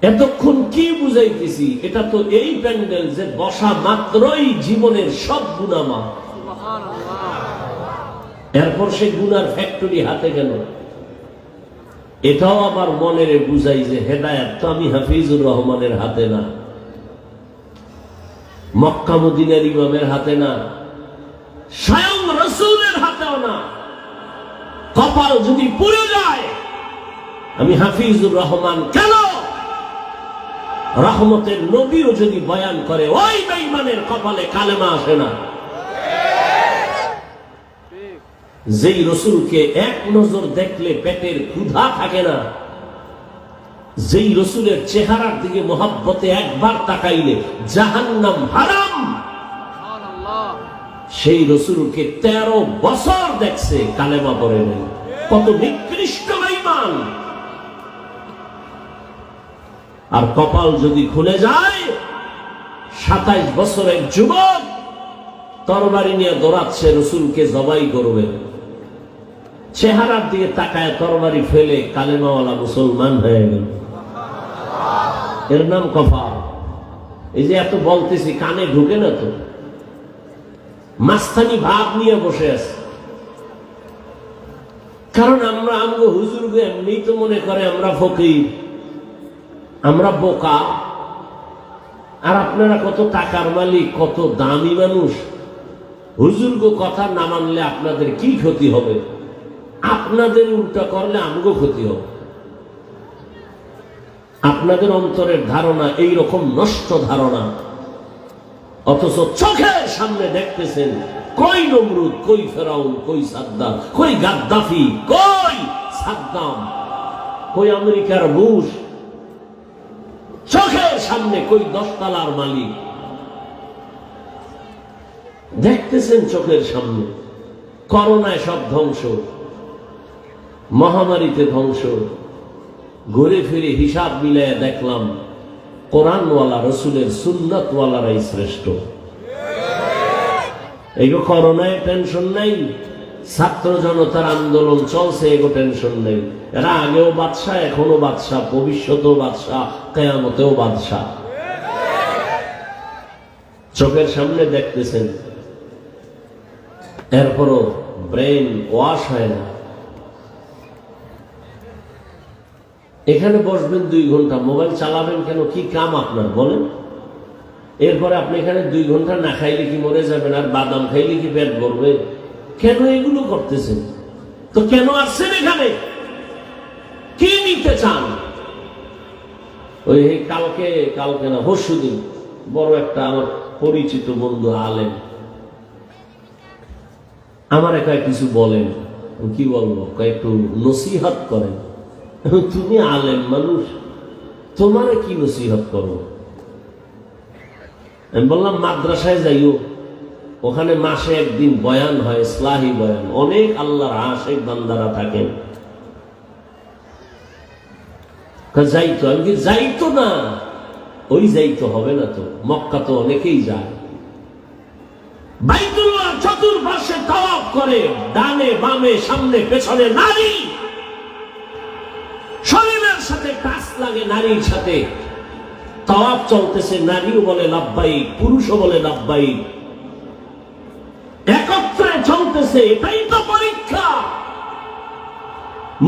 এতক্ষণ কি বুঝাইতেছি? এটা তো এই প্যান্ডেল যে বসা মাত্রই জীবনের সব গুনাহ মাফ। এরপর সে গুনার ফ্যাক্টরি হাতে গেল। এটাও আবার মনের বুঝাই যে হেদায়েত তো আমি হাফিজুর রহমানের হাতে না, মক্কা মদিনার ইমামের হাতে না, স্বয়ং রাসূলের হাতেও না। কপাল যদি পুড়ে যায়, আমি হাফিজুর রহমান কেন, রহমতের নবীও যদি বয়ান করে, ওই বেঈমানের কপালে কালেমা আসে না। যেই রসুলকে এক নজর দেখলে পেটের ক্ষুধা থাকে না, যেই রসুলের চেহারার দিকে মোহাব্বতে একবার তাকাইলে জাহান্নাম হারাম, সেই রসুলকে 13 বছর দেখছে, কালেমা পড়ে নেই। কত নিকৃষ্ট বেঈমান! আর কপাল যদি খুলে যায়, 27 বছরের যুবক তরবারি নিয়ে দৌড়াচ্ছে, রসুলকে জবাই করবে, চেহারার দিকে তাকায় তরবারি ফেলে কালেমাওয়ালা মুসলমান হয়ে গেল। এর নাম কপাল। এই যে এত বলতেছি, কানে ঢুকে না তো, মাস্তানি ভাব নিয়ে বসে আছে। কারণ আমরা আমগো হুজুরকে এমনি তো মনে করে আমরা ফকির, আমরা বোকা। আর আপনারা কত টাকার মালিক, কত দামি মানুষ। হুজুরগো কথা না মানলে আপনাদের কি ক্ষতি হবে? আপনাদের উল্টা করলে আমগো ক্ষতি হবে। আপনাদের অন্তরের ধারণা এই রকম নষ্ট ধারণা, অথচ চোখের সামনে দেখতেছেন কই নমরুদ, কই ফেরাউন, কই সাদ্দাম, কই গাদ্দাফি, কই সাদ্দাম, কই আমেরিকার বুশ। চোখের সামনে কই 10 তলার মালিক দেখতেছেন চোখের সামনে। করোনায় সব ধ্বংস, মহামারীতে ধ্বংস। ঘুরে ফিরে হিসাব মিলাইয়া দেখলাম কোরআনওয়ালা, রসুলের সুন্নাতওয়ালারাই শ্রেষ্ঠ। এগো করোনায় টেনশন নাই, ছাত্র জনতার আন্দোলন চলছে, এগো টেনশন নেই। এরা আগেও বাদশা, এখনো বাদশা, ভবিষ্যতেও বাদশা, কিয়ামতেও বাদশা। চোখের সামনে দেখতেছেন, এরপরও ব্রেন ওয়াশ হয় না। এখানে বসবেন 2 ঘন্টা, মোবাইল চালাবেন কেন? কি কাম আপনার বলেন? এরপরে আপনি এখানে 2 ঘন্টা না খাইলে কি মরে যাবেন? আর বাদাম খাইলে কি পেট ভরবে? কেন এগুলো করতেছেন? তো কেন আসছেন এখানে? কি নিতে চান? ওই কালকে না পরশুদিন বড় একটা আমার পরিচিত বন্ধু আলেম আমার একা কিছু বলেন। কি বলবো, একটু নসিহত করেন। তুমি আলেম মানুষ, তোমারে কি নসিহত করবো? আমি বললাম মাদ্রাসায় যাইও, ওখানে মাসে একদিন বয়ান হয়, ইসলাহি বয়ান, অনেক আল্লাহর আশিক বান্দারা থাকেন। যাইতো? আমি কি যাইতো না? ওই যাইতো হবে না তো, মক্কা তো অনেকেই যায়। বাইতুল্লাহ চতুর্পাশে তাওয়াফ করে, ডানে বামে সামনে পেছনে নারী, শরীরের সাথে টাচ লাগে নারীর সাথে। তাওয়াফ চলতেছে, নারীও বলে লাব্বাইক, পুরুষও বলে লাব্বাইক, একত্রে চলতেছে। এটাই তো পরীক্ষা,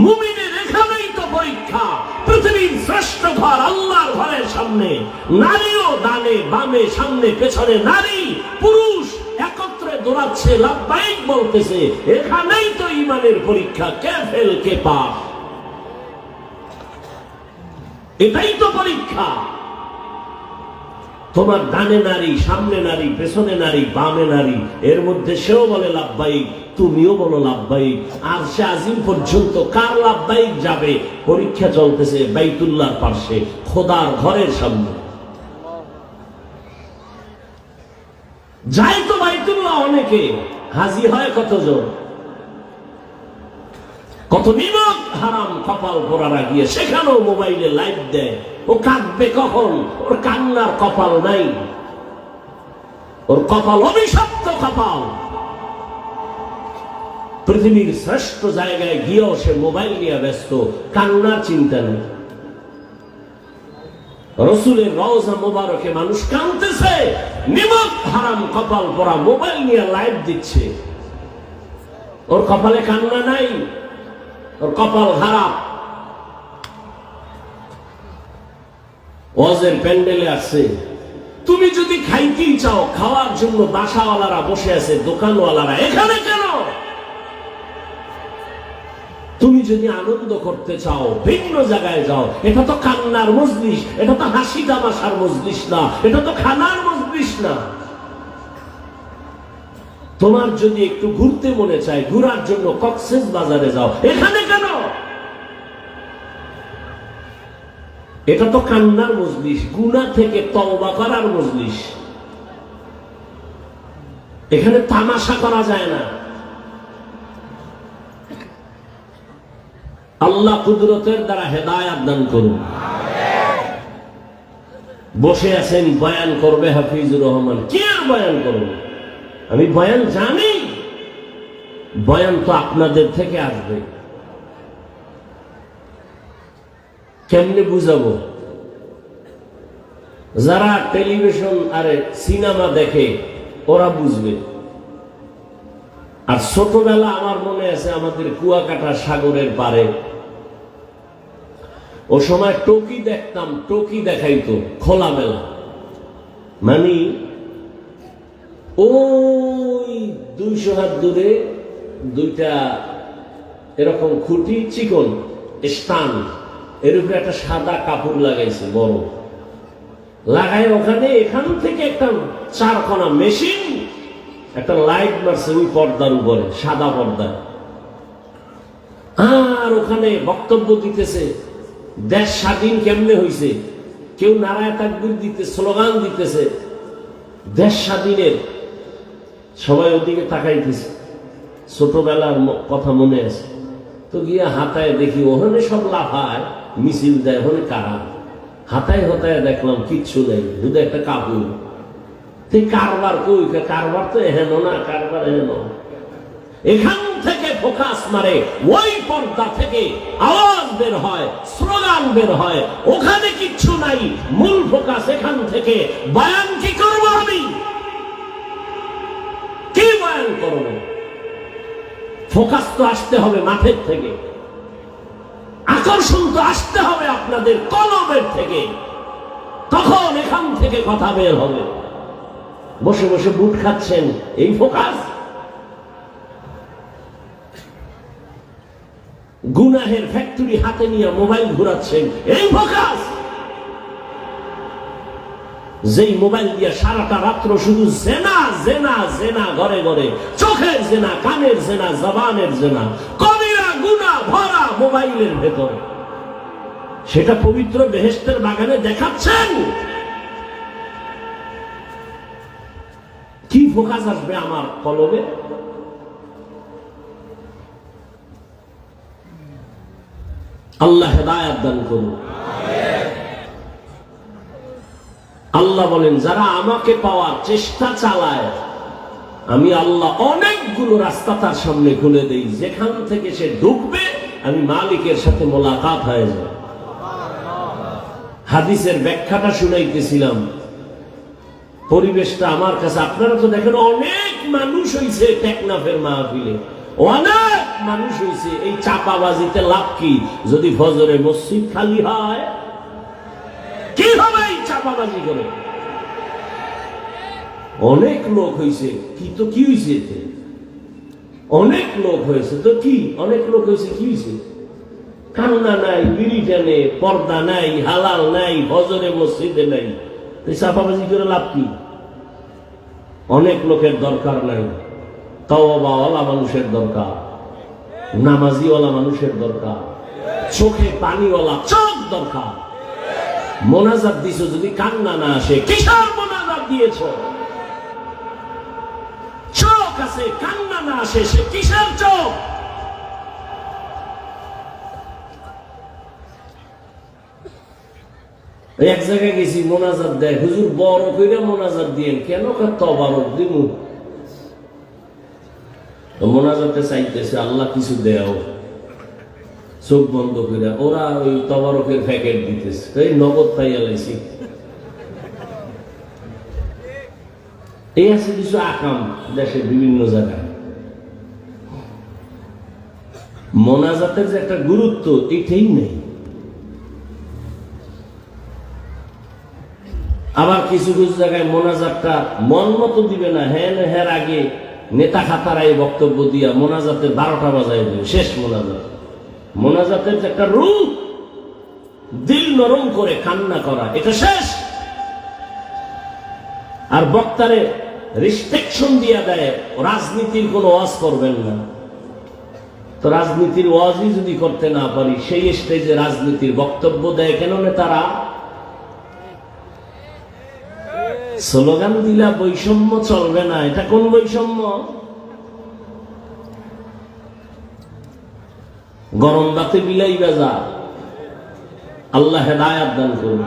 মুমিনের এখানেই তো পরীক্ষা। পৃথিবীর শ্রেষ্ঠ ঘর আল্লাহর ঘরের সামনে নারীও ডানে বামে সামনে পেছনে নারী পুরুষ একত্রে দৌড়াচ্ছে, লাব্বাইক বলতেছে। এখানেই তো ইমানের পরীক্ষা, কে ফেল কে পাস, এটাই তো পরীক্ষা। তোমার ডানে নারী, সামনে নারী, পেছনে নারী, বামে নারী, এর মধ্যে সেও বলে লাব্বাইক, তুমিও বলো লাব্বাইক। আর সে আজিম পর্যন্ত কার লাব্বাইক যাবে? পরীক্ষা চলতেছে বাইতুল্লাহর পাশে, খোদার ঘরের সামনে। যায় তো বাইতুল্লাহ অনেকে, হাজি হয় কতজন? কত নিমক হারাম কপাল পরারা গিয়ে সেখানেও মোবাইলে লাইভ দেয়। ও কাঁদবে কখন? ওর কান্নার কপাল নাই, ওর কপাল অভিশপ্ত কপাল। পৃথিবীর শ্রেষ্ঠ জায়গায় গিয়েও সে মোবাইল নিয়ে ব্যস্ত, কান্নার চিন্তা নেই। রসুলের রওজা মোবারকে মানুষ কাঁদতেছে, নিমক হারাম কপাল পরা মোবাইল নিয়ে লাইভ দিচ্ছে। ওর কপালে কান্না নাই, ওর কপাল খারাপ। ওয়াজের প্যান্ডেলে আসছে, তুমি যদি খাইতেই চাও, খাওয়ার জন্য বাসাওয়ালারা বসে আছে, দোকানওয়ালারা, এখানে কেন? তুমি যদি আনন্দ করতে চাও ভিন্ন জায়গায় যাও। এটা তো কান্নার মজলিস, এটা তো হাসি তামাশার মজলিস না, এটা তো খানার মজলিস না। তোমার যদি একটু ঘুরতে মনে চায়, ঘুরার জন্য কক্সেস বাজারে যাও, এখানে কেন? এটা তো কান্নার মজলিস, গুনাহ থেকে তওবা করার মজলিস। এখানে তামাশা করা যায় না। আল্লাহ কুদরতের দ্বারা হেদায়েত দান করুন। বসে আছেন, বয়ান করবে হাফিজুর রহমান, কি আর বয়ান করবে? আমি বয়ান জানি, বয়ান তো আপনাদের থেকে আসবে। কেমনে বুঝাবো? যারা টেলিভিশন আরে সিনেমা দেখে ওরা বুঝবে। আর ছোটবেলা আমার মনে আছে, আমাদের কুয়াকাটা সাগরের পারে, ও সময় টকি দেখতাম, টকি দেখাইতো খোলামেলা। মানে ওই 200 হাত দূরে দুইটা এরকম খুঁটি, চিকন স্থান, এর উপরে একটা সাদা কাপড় লাগাইছে বড়, লাগাই ওখানে এখান থেকে একটা 4 কোনা মেশিন, একটা লাইট মারছে ওই পর্দার উপরে, সাদা পর্দায়। আর ওখানে বক্তব্য দিতেছে, দেশ স্বাধীন কেমনে হয়েছে, কেউ নারায় তাকবীর দিতে, স্লোগান দিতেছে দেশ স্বাধীনের। সবাই ওদিকে তাকাইতেছে। ছোটবেলার কথা মনে আছে তো, গিয়া হাতায় দেখি ওখানে সব লাফায়, মিছিল দেয়, ওখানে কারা হাতায় হতায় দেখলাম কিচ্ছু নেই, শুধু একটা কাপড়। কারবার কই? কারবার তো হেন না, কারবার হেন। এখান থেকে ফোকাস মারে, ওই পর্দা থেকে আওয়াজ বের হয়, স্লোগান বের হয়, ওখানে কিচ্ছু নাই, মূল ফোকাস এখান থেকে। বয়ান কি করবো আমি? বয়ান করবেন, ফোকাস তো আসতে হবে মাঠের থেকে, আকর্ষণ তো আসতে হবে আপনাদের কলমের থেকে, তখন এখান থেকে কথা বের হবে। বসে বসে বুট খাচ্ছেন, এই ফোকাস? গুনাহের ফ্যাক্টরি হাতে নিয়ে মোবাইল ঘুরাচ্ছেন, এই ফোকাস? যেই মোবাইল দিয়ে সারাটা রাত্র শুধু জেনা জেনা জেনা, ঘরে ঘরে চোখের জেনা, কানের জেনা, জবানের জেনা, কবিরা গুনাহ ভরা মোবাইলের ভেতরে, সেটা পবিত্র বেহেশতের বাগানে দেখাচ্ছেন। কি ফোকাস আসবে আমার কলমে? আল্লাহ হেদায়েত দান করুন। আল্লাহ বলেন, যারা আমাকে পাওয়ার চেষ্টা চালায়, আমি আল্লাহ অনেকগুলো রাস্তা তার সামনে খুলে দেই, যেখান থেকে সে ঢুকবে আমি মালিকের সাথে মোলাকাত হয়ে যায়। হাদিসের ব্যাখ্যাটা শুনাইতেছিলাম, পরিবেশটা আমার কাছে, আপনারা তো দেখেন অনেক মানুষ হয়েছে টেকনাফের মাহফিলে, অনেক মানুষ হয়েছে। এই চাপাবাজিতে লাভ কি? যদি ফজরে মসজিদ খালি হয়, কি হবে এই চাপাবাজি করে? অনেক লোক হয়েছে, কি তো কি হয়েছে? অনেক লোক হয়েছে তো কি, অনেক লোক হয়েছে কি হয়েছে? কান্না নাই, বিড়ি টানে, পর্দা নাই, হালাল নাই, ফজরে মসজিদে নাই, চাপাবাজি করে লাভ কি? অনেক লোকের দরকার নাই, তাওবাওয়ালা মানুষের দরকার, নামাজিওয়ালা মানুষের দরকার, চোখে পানিওয়ালা চোখ দরকার। মোনাজাত দিছো, যদি কান্না না আসে, কিসের মোনাজাত দিয়েছ? চোখ আছে, কান্না না আসে, সে কিসের চোখ? এক জায়গায় গেছি, মোনাজাত দেয়, হুজুর বড় কইরা মোনাজাত দিয়েন। কেন? তবারক দিমু। মোনাজাতে চাইতেছে আল্লাহ কিছু দেও, চোখ বন্ধ করে ওরা ওই তবারকের প্যাকেট দিতেছে, এই নগদ পাইয়া লাইছি। এই আছে কিছু আকাম দেশের বিভিন্ন জায়গায়। মোনাজাতের যে একটা গুরুত্ব, এটাই নেই। আবার কিছু কিছু জায়গায় মোনাজাতটা মন মতো দিবে না, হ্যাঁ আগে নেতা খাতারা এই বক্তব্য দিয়া মোনাজাতের 12টা বাজায় দিবে, শেষ মোনাজাত। মোনাজাতের যে একটা রূপ, দিল নরম করে কান্না করা, এটা শেষ। আর বক্তারে রিস্ট্রিকশন দিয়া দেয়, রাজনীতির কোনো ওয়াজ করবেন না। তো রাজনীতির ওয়াজই যদি করতে না পারি, সেই স্টেজে রাজনীতির বক্তব্য দেয় কেন নেতারা? স্লোগান দিলা বৈষম্য চলবে না, এটা কোন বৈষম্য? গরম বাতে বিলাই বাজা। আল্লাহ হেদায়েত দান করুন।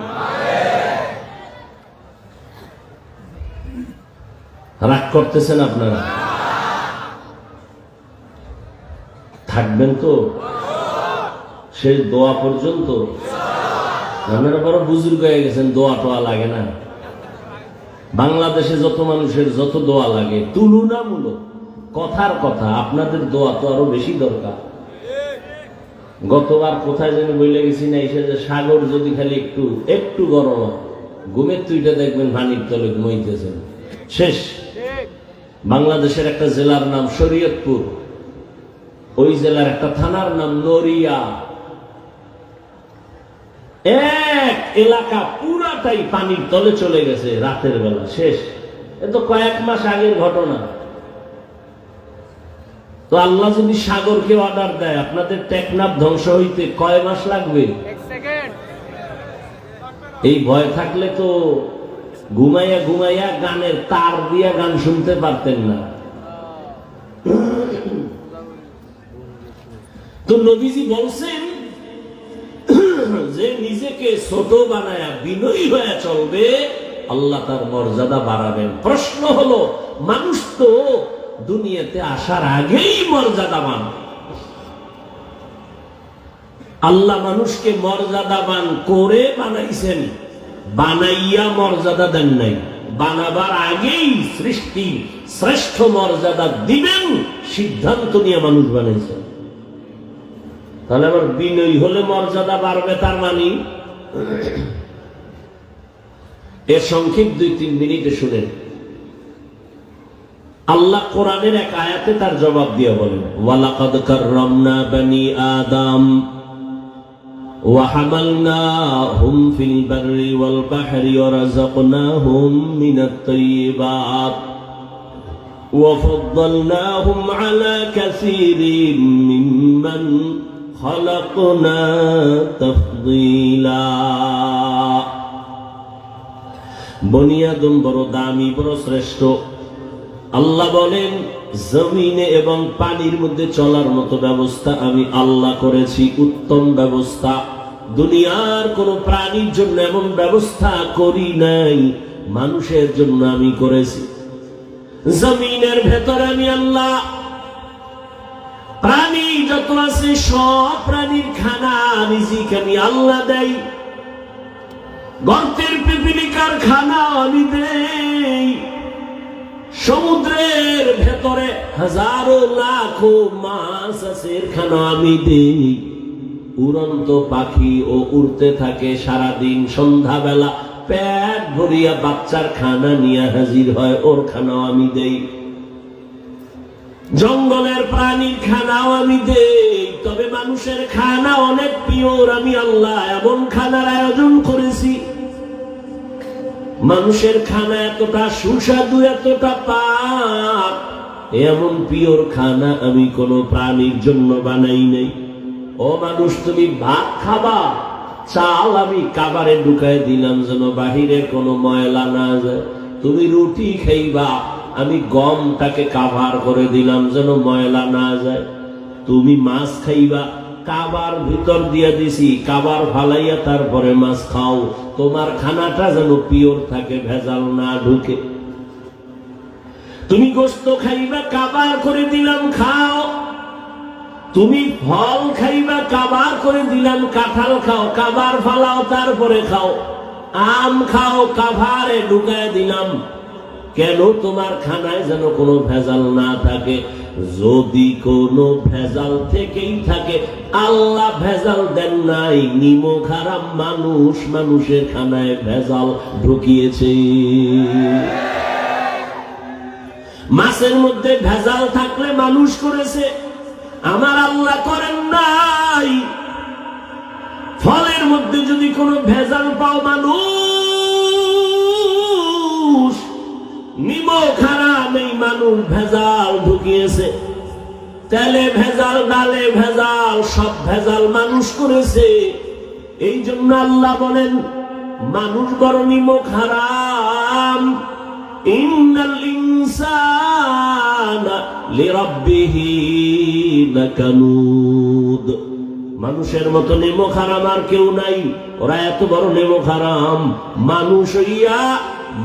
রাগ করতেছেন আপনারা? থাকবেন তো সেই দোয়া পর্যন্ত? আপনারা বড় বুজুর্গ হয়ে গেছেন, দোয়া টোয়া লাগে না। বাংলাদেশে যত মানুষের যত দোয়া লাগে, তুলনামূলক কথার কথা, আপনাদের দোয়া তো আরো বেশি দরকার। গতবার কোথায় যেন বইলে গেছি না, এসে যে সাগর যদি খালি একটু একটু গরম হয়, ঘুমের তুইটা দেখবেন পানির তলে ঘুমাইতেছেন, শেষ। বাংলাদেশের একটা জেলার নাম শরীয়তপুর, ওই জেলার একটা থানার নাম নড়িয়া, এক এলাকা পুরাটাই পানির তলে চলে গেছে রাতের বেলা, শেষ। এ তো কয়েক মাস আগের ঘটনা। তো আল্লাহ যদি সাগরকে অর্ডার দেয়, আপনাদের টেকনাফ ধ্বংস হইতে কয় মাস লাগবে? এই ভয় থাকলে তো ঘুমাইয়া ঘুমাইয়া গানের তার দিয়া গান শুনতে পারতেন না। তো নবীজি বলছেন যে নিজেকে ছোট বানায়া বিনয়ী হয়ে চলবে, আল্লাহ তার মর্যাদা বাড়াবেন। প্রশ্ন হলো, মানুষ তো দুনিয়াতে আসার আগেই মর্যাদাবান। আল্লাহ মানুষকে মর্যাদাবান করে বানাইছেন, বানাইয়া মর্যাদা দেন নাই। বানাবার আগেই সৃষ্টি শ্রেষ্ঠ মর্যাদা দিবেন সিদ্ধান্ত নিয়ে মানুষ বানাইছেন। তাহলে আবার বিনয়ী হলে মর্যাদা বাড়বে তার মানে? এর সংক্ষেপ 2-3 মিনিটে শুনেন। আল্লাহ কোরআনের এক আয়াতে তার জবাব দিয়ে বলেন, ওয়ালাকাদ কাররামনা বানি আদম ওয়া হামালনাহুম ফিল বাররি ওয়াল বাহরি ওয়া রাযাকনাহুম মিনাত তাইয়্যিবাত ওয়া ফাদ্দালনাহুম আলা কাসীরিম মিম্মান খালাকনা তাফদীলা। বনি আদম বড় দামি, বড় শ্রেষ্ঠ। আল্লাহ বলেন, জমিনে এবং পানির মধ্যে চলার মতো ব্যবস্থা আমি আল্লাহ করেছি, উত্তম ব্যবস্থা। দুনিয়ার কোন প্রাণীর জন্য এমন ব্যবস্থা করি নাই, মানুষের জন্য আমি করেছি। জমিনের ভেতরে আমি আল্লাহ প্রাণী যত আছে সব প্রাণীর খানা রিজিক আমি আল্লাহ দেই। গর্তের পিপিলিকার খানা আমি দেই। সমুদ্রের ভেতরে হাজারো লাখো মাছ আছে, এর খানা আমি দেই। উড়ন্ত পাখি ও উড়তে থাকে সারাদিন, সন্ধ্যাবেলা পেট ভরিয়া বাচ্চার খানা নিয়ে হাজির হয়, ওর খানাও আমি দেই। জঙ্গলের প্রাণীর খানাও আমি দেই। তবে মানুষের খানা অনেক পিওর, আমি আল্লাহ এমন খানার আয়োজন করেছি। মানুষের খানা এতটা সুস্বাদু, এতটা পাক, এমন পিওর খানা আমি কোন প্রাণীর জন্য বানাই নাই। ও মানুষ, তুমি ভাত খাবা, চাল আমি কাবারে ঢুকাই দিলাম যেন বাহিরে কোনো ময়লা না যায়। তুমি রুটি খাইবা, আমি গমটাকে কাভার করে দিলাম যেন ময়লা না যায়। তুমি মাছ খাইবা, কাবার ভিতর দিয়া দিছি, কাবার ফালাইয়া তারপরে মাছ খাও। তোমার খানাটা যেন পিওর থাকে, ভেজাল না ঢুকে। তুমি গোশত খাইবা, কাবার করে দিলাম খাও। তুমি ফল খাইবা, কাবার করে দিলাম, কাঁঠাল খাও, কাবার ফালাও তারপরে খাও। আম খাও, কাভারে ঢুকায় দিলাম। কেন? তোমার খানায় যেন কোনো ভেজাল না থাকে। যদি কোনো ভেজাল থেকেই থাকে, আল্লাহ ভেজাল দেন নাই, নিমক হারাম মানুষ মানুষের খানায় ভেজাল ঢুকিয়েছে। মাছের মধ্যে ভেজাল থাকলে মানুষ করেছে, আমার আল্লাহ করেন নাই। ফলের মধ্যে যদি কোনো ভেজাল পাও, মানুষ নিমক হারাম, এই মানুষ ভেজাল ঢুকিয়েছে। তেলে ভেজাল, ডালে ভেজাল, সব ভেজাল মানুষ করেছে। এই জন্য আল্লাহ বলেন, মানুষ বড় নিমক হারাম। ইন্নাল ইনসানা লিরাব্বিহি লাকানুদ। মানুষের মতো নিমক হারাম আর কেউ নাই। ওরা এত বড় নিমক হারাম, মানুষ হইয়া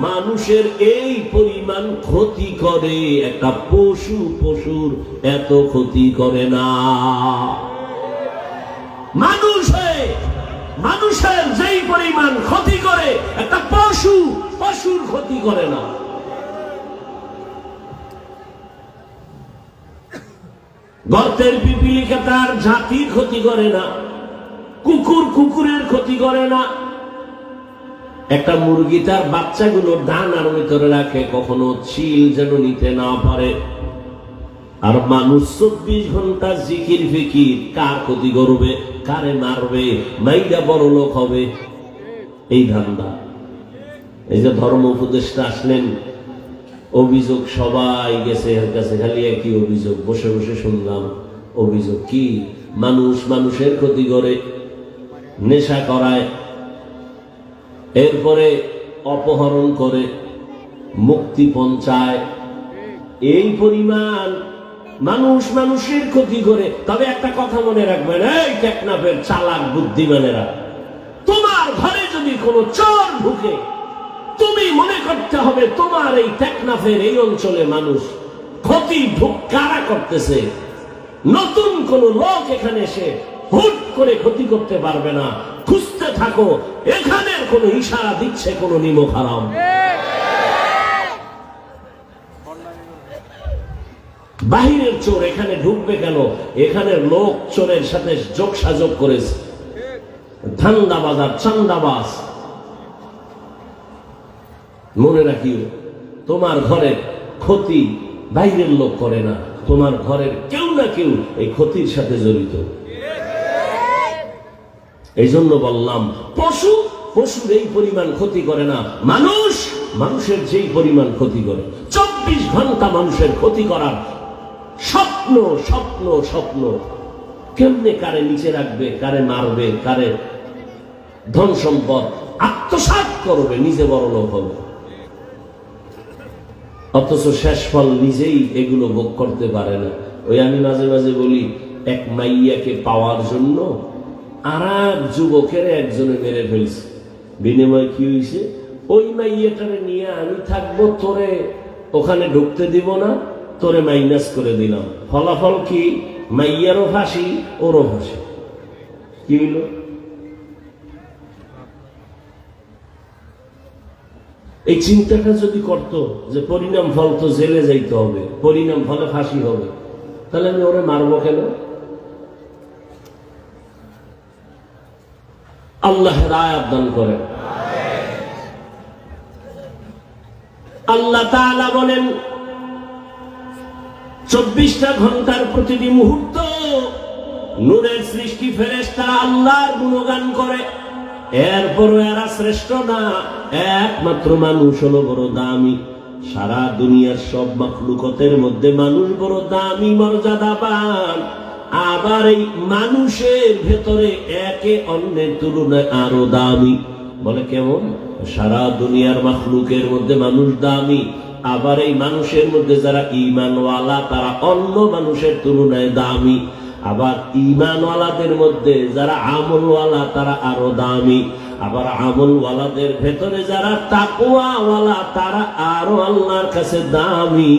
মানুষের এই পরিমাণ ক্ষতি করে, একটা পশুর এত ক্ষতি করে না। মানুষ হয়ে মানুষের যেই পরিমাণ ক্ষতি করে, একটা পশুর ক্ষতি করে না। গর্তের পিপিলিকা তার জাতির ক্ষতি করে না, কুকুরের ক্ষতি করে না। একটা মুরগি তার বাচ্চাগুলো ডানার ভিতরে রাখে, কখনো চিল যেন নিতে না পারে। আর মানুষ 24 ঘন্টা জিকির ফিকির, কার ক্ষতি করবে, কারে মারবে, মাইরা বড় লোক হবে, এই ধান্দা। এই যে ধর্ম উপদেষ্টা আসলেন, অভিযোগ সবাই গেছে এর কাছে, খালি একই অভিযোগ। বসে বসে শুনলাম অভিযোগ কি, মানুষ মানুষের ক্ষতি করে, নেশা করায়, এরপরে অপহরণ করে, মুক্তিপণ চায়। এই পরিমাণ মানুষ মানুষের ক্ষতি করে। তবে একটা কথা মনে রাখবেন, এই টেকনাফের চালাক বুদ্ধিমানেরা, তোমার ঘরে যদি কোনো চোর ঢুকে, তুমি মনে করতে হবে তোমার এই টেকনাফের এই অঞ্চলে মানুষ ক্ষতি কারা করতেছে। নতুন কোন লোক এখানে এসে হুট করে ক্ষতি করতে পারবে না। খুঁজতে থাকো, এখানের কোন ইশারা দিচ্ছে কোন নিমক হারাম। বাহিরের চোর এখানে ঢুকবে কেন? এখানে লোক চোরের সাথে যোগসাযোগ করেছে, ধান্দাবাজ আর চান্দাবাজ। মনে রাখিও, তোমার ঘরের ক্ষতি বাইরের লোক করে না, তোমার ঘরের কেউ না কেউ এই ক্ষতির সাথে জড়িত। এই জন্য বললাম, পশুর এই পরিমাণ ক্ষতি করে না, মানুষের যেই পরিমাণ ক্ষতি করে। 24 ঘন্টা মানুষের ক্ষতি করার স্বপ্ন স্বপ্ন স্বপ্ন। কেমনে কারে নিচে রাখবে, কারে মারবে, কারে ধন সম্পদ আত্মসাৎ করবে, নিজে বড় লোক হবে। অথচ শেষ ফল নিজেই এগুলো ভোগ করতে পারে না। ওই আমি মাঝে মাঝে বলি, এক মাইয়াকে পাওয়ার জন্য আর এক যুবকের একজনে মেরে ফেলছে। বিনিময় কি হয়েছে? ওই মাইয়াটারে নিয়ে আমি থাকবো, তোরে ওখানে ঢুকতে দিব না, তোরে মাইনাস করে দিলাম। ফলাফল কি? মাইয়ারও ফাঁসি, ওরও ফাঁসি। কি হইল? এই চিন্তাটা যদি করতো যে পরিণাম ফল তো জেলে যাইতে হবে, পরিণাম ফলে ফাঁসি হবে, তাহলে আমি ওরে মারবো কেন? আল্লাহর আয়াত দান করেন। আল্লাহ তাআলা বলেন, 24টা ঘন্টার প্রতিটি মুহূর্ত নূরের সৃষ্টি ফেরেশতারা আল্লাহর গুণগান করে। এরপরও এরা শ্রেষ্ঠ না, একমাত্র মানুষ হলো বড় দামি। সারা দুনিয়ার সব মাখলুকতের মধ্যে মানুষ বড় দামি, মর্যাদাবান। আবার এই মানুষের ভেতরে একে অন্যের তুলনায় আরো দামি। বলে কেমন? সারা দুনিয়ার মাখলুকের মধ্যে মানুষ দামি, আবার এই মানুষের মধ্যে যারা ঈমানওয়ালা তারা অন্য মানুষের তুলনায় দামি। আবার ঈমানওয়ালাদের মধ্যে যারা আমলওয়ালা তারা আরো দামি। আবার আমলওয়ালাদের ভেতরে যারা তাকওয়াওয়ালা তারা আরো আল্লাহর কাছে দামি।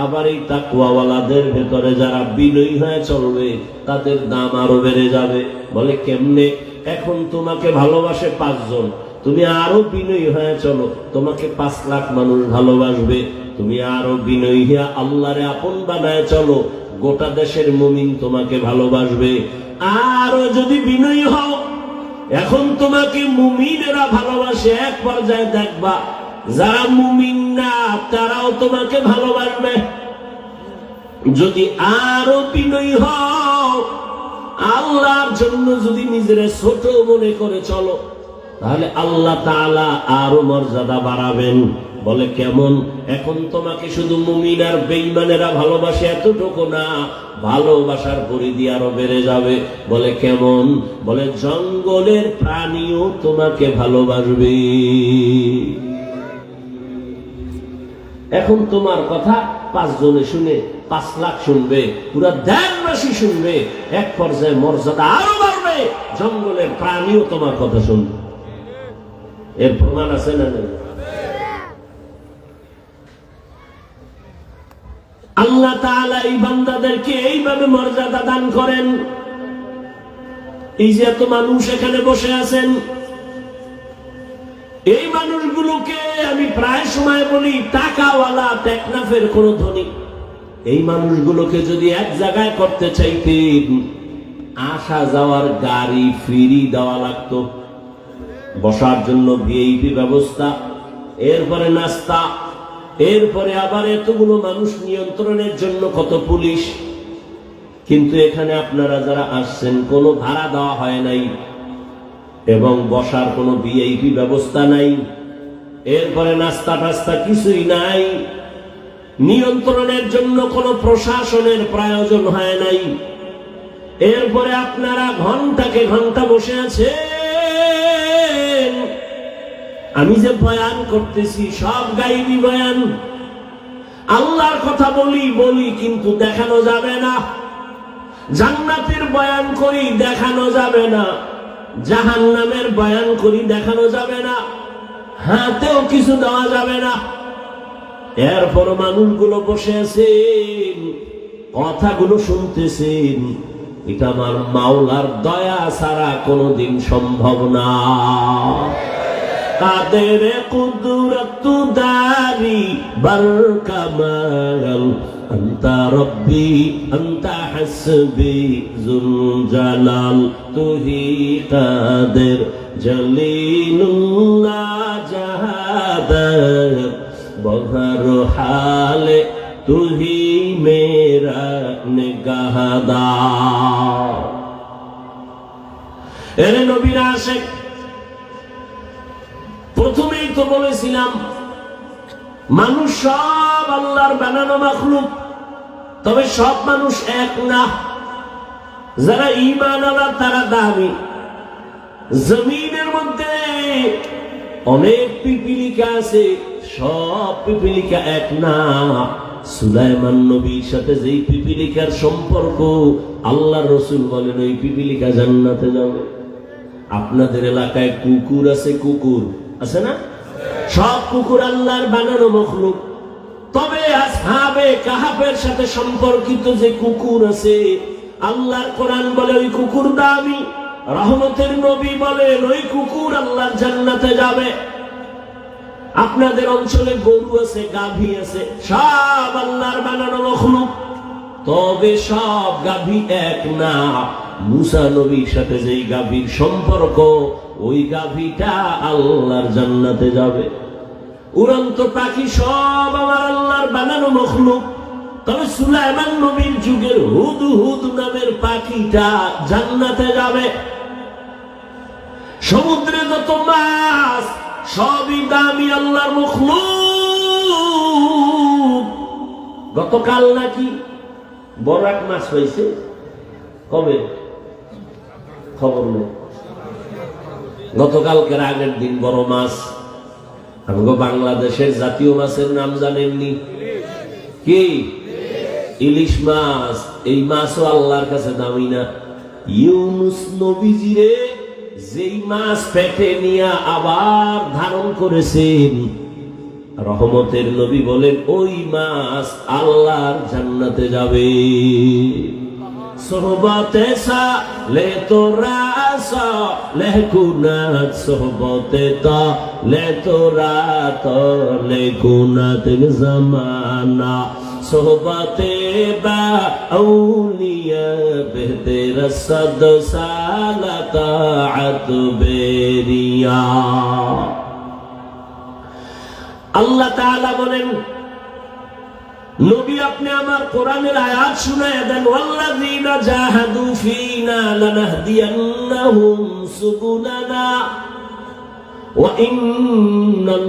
আবার এই তাকওয়াওয়ালাদের ভেতরে যারা বিনয়ী হয়ে চলবে তাদের দাম আরো বেড়ে যাবে। বলে কেমনে? এখন তোমাকে ভালোবাসে 5 জন, তুমি আরো বিনয়ী হয়ে চলো, তোমাকে 5 লাখ মানুষ ভালোবাসবে। তুমি আরো বিনয়ী হয়ে আল্লাহরে আপন বানায় চলো, গোটা দেশের মুমিন তোমাকে ভালোবাসবে। আরো যদি বিনয়ী হও, এখন তোমাকে মুমিনেরা ভালোবাসে, এক পর্যায়ে দেখবা যারা মুমিন না তারাও তোমাকে ভালোবাসবে। যদি আরো বিনয়ী হও, আল্লাহর জন্য যদি নিজের ছোট মনে করে চলো, তাহলে আল্লাহ তাআলা আরো মর্যাদা বাড়াবেন। বলে কেমন? এখন তোমাকে শুধু মুমিন আর বেঈমানেরা ভালোবাসে এতটুকু না, ভালোবাসার পরিধি আরো বেড়ে যাবে। বলে কেমন? বলে জঙ্গলের প্রাণীও তোমাকে ভালোবাসবে। এখন তোমার কথা 5 জনে শুনে 5 লাখ শুনবে, পুরা দেশবাসী শুনবে, এক পর্যায়ে মর্যাদা আরো বাড়বে, জঙ্গলের প্রাণীও তোমার কথা শুনবে। এর প্রমাণ আছে না নেই? আল্লাহ তাআলা এই বান্দাদেরকে এইভাবে মর্যাদা দান করেন। এই যে এত মানুষ এখানে বসে আছেন, এই মানুষগুলোকে আমি প্রায় সময় বলি টাকাওয়ালা, টেকনাফের কোন ধনী। এই মানুষগুলোকে যদি এক জায়গায় করতে চাইতেন, আসা যাওয়ার গাড়ি ফ্রি দেওয়া লাগতো, বসার জন্য ভিআইপি ব্যবস্থা, এরপরে নাস্তা, এরপরে আবার এতগুলো মানুষ নিয়ন্ত্রণের জন্য কত পুলিশ। কিন্তু এখানে আপনারা যারা আসছেন কোনো ভাড়া দেওয়া হয় নাই এবং বসার কোনো ভিআইপি ব্যবস্থা নাই, এরপরে নাস্তা টাস্তা কিছুই নাই, নিয়ন্ত্রণের জন্য কোনো প্রশাসনের প্রয়োজন হয় নাই। এরপরে আপনারা ঘন্টাকে ঘন্টা বসে আছেন। আমি যে বয়ান করতেছি সব গাইবি বয়ান, আল্লাহর কথা বলি কিন্তু দেখানো যাবে না। জান্নাতের বয়ান করি, দেখানো যাবে না। জাহান্নামের বয়ান করি, দেখানো যাবে না। হাতেও কিছু দেওয়া যাবে না। এরপর মানুষগুলো বসে আছেন, কথাগুলো শুনতেছেন। এটা আমার মাওলার দয়া ছাড়া কোনোদিন সম্ভব না। কাদের কুদরত দারি বরকামাল আন্তা রব্বি আন্তা হাসবি জুল জালাল তুহি কাদের জলিলুল্লাহ জাহাদার বহর হালে তুহি মেরা নিগাহদার। এর নবীর আশিক। প্রথমেই তো বলেছিলাম মানুষ সব আল্লাহর বানানো মাখলুক, তবে সব মানুষ এক না। যারা ঈমান আলা তারা দামি। জমিনের মধ্যে অনেক পিপিলিকা আছে, সব পিপিলিকা এক না। সুলাইমান নবীর সাথে যেই পিপিলিকার সম্পর্ক, আল্লাহর রাসূল বলেন ওই পিপিলিকা জান্নাতে যাবে। আপনাদের এলাকায় কুকুর আছে, কুকুর আছে না? সব কুকুর আল্লাহর বানানো মখলুক, তবে আসহাবে কাহাফের সাথে সম্পর্কিত যে কুকুর আছে, আল্লাহর কোরআন বলে ওই কুকুর দামি। রহমতের নবী বলেন ওই কুকুর আল্লাহর জান্নাতে যাবে। আপনাদের অঞ্চলে গরু আছে, গাভী আছে, সব আল্লাহর বানানো মখলুক, তবে সব গাভী এক না। মুসা নবীর সাথে যেই গাভীর সম্পর্ক, ওই গাভীটা আল্লাহর জান্নাতে যাবে। উড়ন্ত পাখি সব আমার আল্লাহর বানানো মখলুক, তবে সুলাইমান নবীর যুগের হুদহুদ নামের পাখিটা জান্নাতে যাবে। সমুদ্রে যত মাছ সবই দামি আল্লাহর মখলুক। গতকাল নাকি বড় এক মাছ হয়েছে, কবে খবর নেই। গতকালকের আগের দিন বড় মাছ। আমগো বাংলাদেশের জাতীয় মাছের নাম জানেননি? কি? ইলিশ মাছ। এই মাছও আল্লাহর কাছে দামি না। ইউনুস নবীজিরে যেই মাছ পেটে নিয়ে আবার ধারণ করেছেন, রহমতের নবী বলেন ওই মাছ আল্লাহর জান্নাতে যাবে। সোহবতে সালে তোরা লেকুনাত, সোহবতে তালে তোরা তলে কুনাত জামানা, সোহবতে বা আউলিয়া বেহতের সদ সালাত বেরিয়া। আল্লাহ তাআলা বলেন নবী আপনি আমার কোরআনের আয়াত শুনায়া দেন, ওয়াল্লাযীনা জাহাদু ফীনা লানাহদিয়ান্নাহুম সুবুলানা ওয়া ইন্নাল্লাহা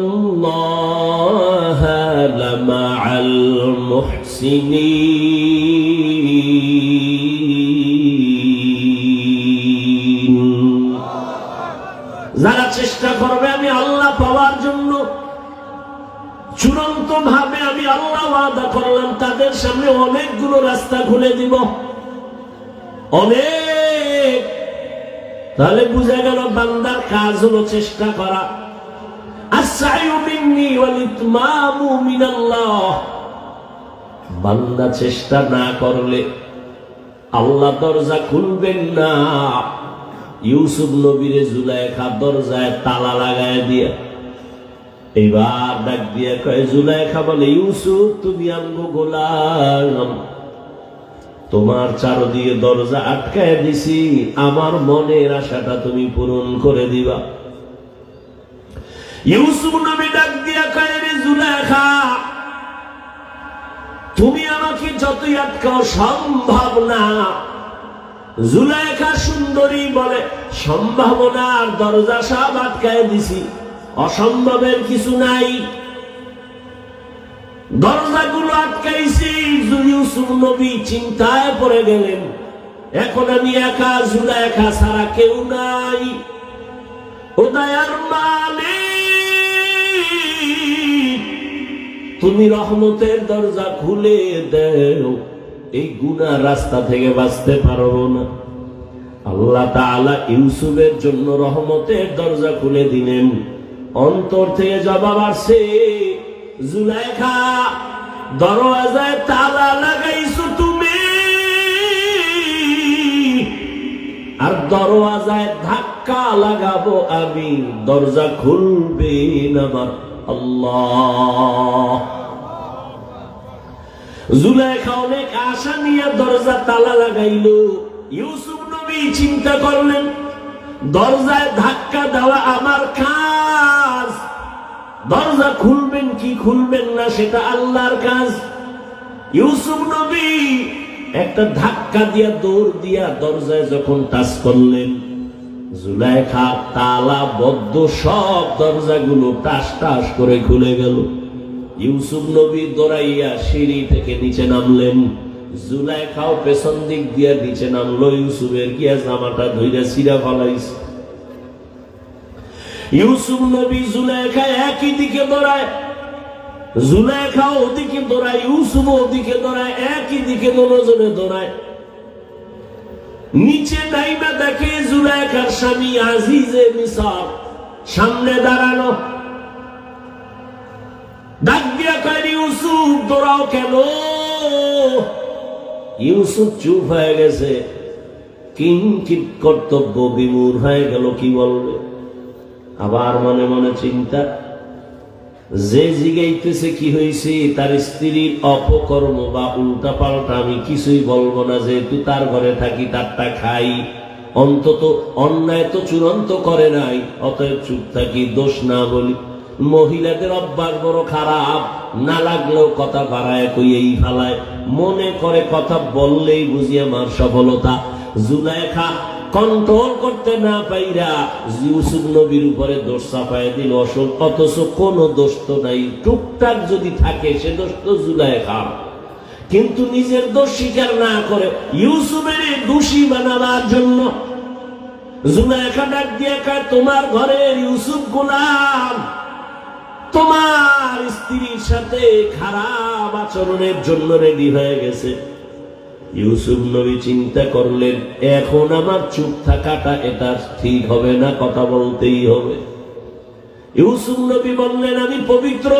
লামাআল মুহসিনিন। যারা চেষ্টা করবে আমি আল্লাহ পাওয়ার জন্য, চূড়ান্ত ভাবে আমি আল্লাহ ওয়াদা করলাম তাদের সামনে অনেকগুলো রাস্তা খুলে দিব, অনেক। তাহলে বুঝা গেল বান্দার কাজ হলো চেষ্টা করা। আস-সা'য়ু মিন্নি ওয়াল ইতমামু মিনাল্লাহ। বান্দা চেষ্টা না করলে আল্লাহ দরজা খুলবেন না। ইউসুফ নবীরে জুলাইখা দরজায় তালা লাগায় দিয়ে এবার ডাক দিয়ে কয়, জুলাইখা বলে ইউসুফ তুমি আমগো গোলাম, তোমার চারদিকে দরজা আটকায় দিছি, আমার মনের আশাটা তুমি পূরণ করে দিবা। ইউসুফ নবী ডাক দিয়া কয়, রে জুলাইখা তুমি আমাকে যতই আটকাও সম্ভব না। জুলাইখা সুন্দরী বলে, সম্ভাবনার দরজা সব আটকায় দিছি, অসম্ভবের কিছু নাই। দরজাগুলো আটকাইছি। ইউসুফ নবী চিন্তায় পড়ে গেলেন, এখন আমি একা, জুলাইখা ছাড়া কেউ নাই। ও দয়ার মালিক, তুমি রহমতের দরজা খুলে দাও, এই গুনাহ রাস্তা থেকে বাঁচতে পারবো না। আল্লাহ তাআলা ইউসুফের জন্য রহমতের দরজা খুলে দিলেন। অন্তর থেকে জবাব আসছে, জুলাইখা দরওয়াজায় তালা লাগাইছো তুমি, আর দরওয়াজায় ধাক্কা লাগাবো আমি, দরজা খুলবে না আমার আল্লাহ। জুলাইখা অনেক আশা নিয়ে দরজা তালা লাগাইল। ইউসুফ নবী চিন্তা করলেন, দরজায় ধাক্কা দেওয়া আমার কাজ, দরজা খুলবেন কি খুলবেন না সেটা আল্লাহর কাজ। ইউসুফ নবী একটা ধাক্কা দিয়া দৌড় দিয়া দরজায় যখন টাচ করলেন, জুলাইখা তালা বদ্ধ সব দরজাগুলো টাস টাস করে খুলে গেল। ইউসুফ নবী দৌড়াইয়া সিঁড়ি থেকে নিচে নামলেন, জুলাইখাও পেছন দিক দিয়া নিচে নামলো। ইউসুফের গিয়া জামাটা ধইরা ছিঁড়া ফলাইছে। ইউসুফ নবী জুলাইখা একই দিকে দৌড়ায়, জুলাইখা ওদিকে দৌড়ায়, ইউসুফ ওদিকে দৌড়ায়, একই দিকে দুজনে দৌড়ায়। নিচে নাইমা দেখে জুলাইখার স্বামী আজিজে মিসর সামনে দাঁড়ানো। ডাক দিয়া কয়, ইউসুফ দৌড়াও কেন? ইউসুফ চুপ হয়ে গেছে, কিঞ্চিৎ কর্তব্য বিমূঢ় হয়ে গেল, কি বলবে। আবার মনে মনে চিন্তা, যে জিগাইতেছে কি হয়েছে, তার স্ত্রীর অপকর্ম বা উল্টা পাল্টা আমি কিছুই বলবো না, যেহেতু তার ঘরে থাকি, তারটা খাই, অন্তত অন্যায় তো চূড়ান্ত করে নাই, অতএব চুপ থাকি, দোষ না বলি। মহিলাদের অভ্যাস বড় খারাপ, না লাগলেও কথা বাড়ায় কইয়েই ফেলায়, মনে করে কথা বললেই বুঝি আমার সফলতা। জুলাইখা কন্ট্রোল করতে না পাইরা ইউসুফ নবীর উপরে দোষ চাপায় দিল। অথচ কোনো দোষ তো নাই, টুকটাক যদি থাকে সে দোষ তো জুলাইখার, কিন্তু নিজের দোষ স্বীকার না করে ইউসুফের দোষী বানাবার জন্য জুলাইখা ডাক দিয়ে কয়, তোমার ঘরের ইউসুফ গোলাম তোমার স্ত্রীর সাথে খারাপ আচরণের জন্য রেডি হয়ে গেছে। ইউসুফ নবী চিন্তা করলেন, এখন আমার চুপ থাকাটা এটা ঠিক হবে না, কথা বলতেই হবে। ইউসুফ নবী বললেন, আমি পবিত্র,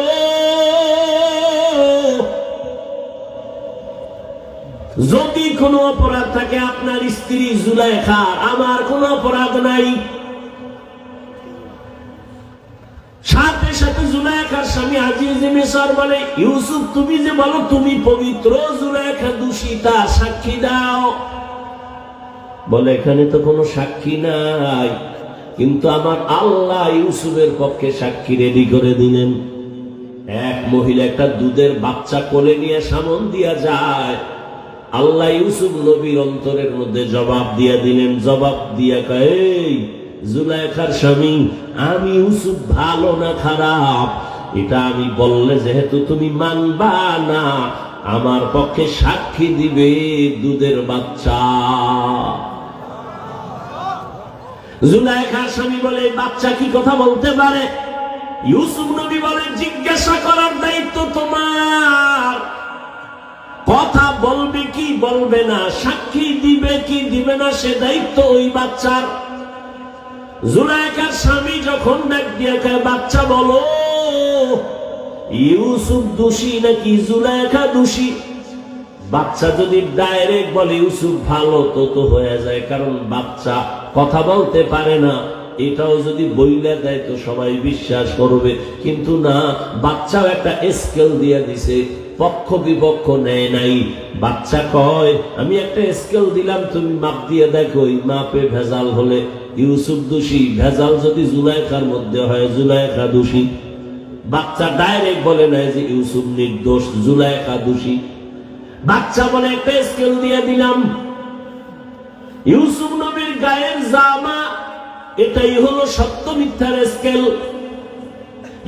যদি কোনো অপরাধ থাকে আপনার স্ত্রী জুলাইখার, আমার কোনো অপরাধ নাই। সাথে সাথে জুলাইখার স্বামী আজিজে মিসর বলে, ইউসুফ তুমি যে বলো তুমি পবিত্র, জুলাইখা দোষী, তার সাক্ষী দাও। বলে, এখানে তো কোনো সাক্ষী নাই, কিন্তু আমার আল্লাহ ইউসুফের পক্ষে সাক্ষী রেডি করে দিলেন। এক মহিলা একটা দুধের বাচ্চা কোলে নিয়ে সামন দিয়া যায়, আল্লাহ ইউসুফ নবীর অন্তরের মধ্যে জবাব দিয়া দিলেন। জবাব দিয়া কয়, জুলাইখার স্বামী, আমি ইউসুফ ভালো না খারাপ এটা আমি বললে যেহেতু তুমি মানবা না, আমার পক্ষে সাক্ষী দিবে দুধের বাচ্চা। জুলাইখার স্বামী বলে, বাচ্চা কি কথা বলতে পারে? ইউসুফ নবী বলে, জিজ্ঞাসা করার দায়িত্ব তোমার, কথা বলবে কি বলবে না, সাক্ষী দিবে কি দিবে না, সে দায়িত্ব ওই বাচ্চার। জুলাইখার স্বামী যখন ডাক দিয়ে কয়, বাচ্চা বলো, ইউসুফ দোষী নাকি জুলাইখা দোষী? বাচ্চা যদি ডাইরেক্ট বলে ইউসুফ ভালো, তো হয়ে যায়, কারণ বাচ্চা কথা বলতে পারে না, এটাও যদি বইলে দেয় তো সবাই বিশ্বাস করবে। কিন্তু না, বাচ্চাও একটা স্কেল দিয়ে দিছে, পক্ষ বিপক্ষ নেয় নাই। বাচ্চা কয়, আমি একটা স্কেল দিলাম, তুমি মাপ দিয়ে দেখো, ওই মাপে ভেজাল হলে ইউসুফ দোষী, ভেজাল যদি জুলাইখার মধ্যে হয় জুলাইখা দোষী। বাচ্চা ডাইরেক্ট বলে নাই যে ইউসুফ নির্দোষ, জুলাইখা দোষী। বাচ্চা বলে, একটা স্কেল দিয়ে দিলাম, ইউসুফ নবীর গায়ের জামা, এটাই হলো সত্য মিথ্যার স্কেল।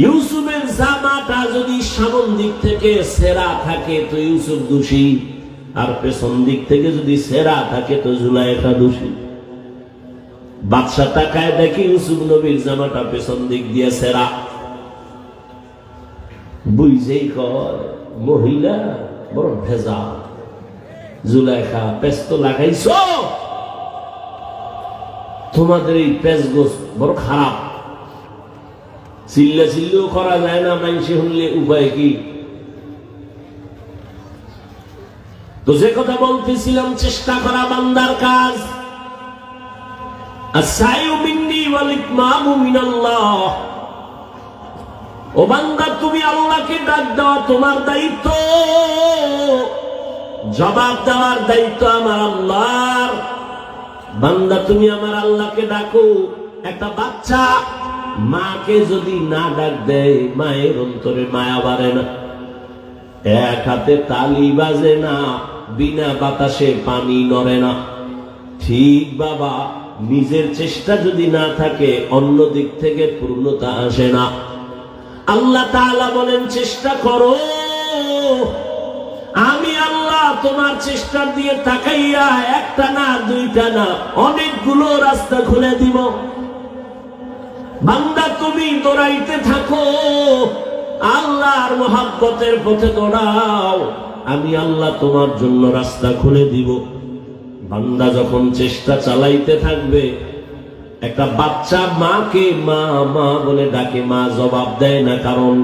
ইউসুফের জামাটা যদি সামন দিক থেকে সেরা থাকে তো ইউসুফ দোষী, আর পেছন দিক থেকে যদি সেরা থাকে তো জুলাইখা দোষী। বাদশা তাকায় দেখে ইউসুফ নবীর জামাটা পেছন দিক দিয়ে সেরা, বুঝেই কয়, মহিলা বড় ভেজা। জুলাইখা, পেঁচ তো লাগাইছ, তোমাদের এই পেঁচ গোছ বড় খারাপ, চিল্লা চিল্লিও করা যায় না, মানুষে শুনলে উপায় কি? তো যে কথা বলতেছিলাম, চেষ্টা করা বান্দার কাজ। আস-সাইউ মিন্নি ওয়াল ইতমামু মিনাল্লাহ। ও বান্দা, তুমি আল্লাহকে ডাক দেওয়া তোমার দায়িত্ব, জবাব দেওয়ার দায়িত্ব আমার আল্লাহর। বান্দা, তুমি আমার আল্লাহকে ডাকো। একটা বাচ্চা মাকে যদি না ডাক দেয়, মায়ের অন্তরে মায়া বাড়ে না, এক হাতে তালি বাজে না, বিনা বাতাসে পানি নড়ে না। ঠিক বাবা, নিজের চেষ্টা যদি না থাকে, অন্য দিক থেকে পূর্ণতা আসে না। আল্লাহ তাআলা বলেন, চেষ্টা করো, আমি আল্লাহ তোমার চেষ্টা দিয়ে তাকাইয়া একটা না দুইটা না অনেকগুলো রাস্তা খুলে দিব। বান্দা, তুমি দৌড়াইতে থাকো, আল্লাহর মহব্বতের পথে দৌড়াও, আমি আল্লাহ তোমার জন্য রাস্তা খুলে দিব। বান্দা যখন চেষ্টা চালাইতে থাকবে, একটা বাচ্চা মাকে মা মা বলে ডাকে, মা জবাব দেয় না, কারণ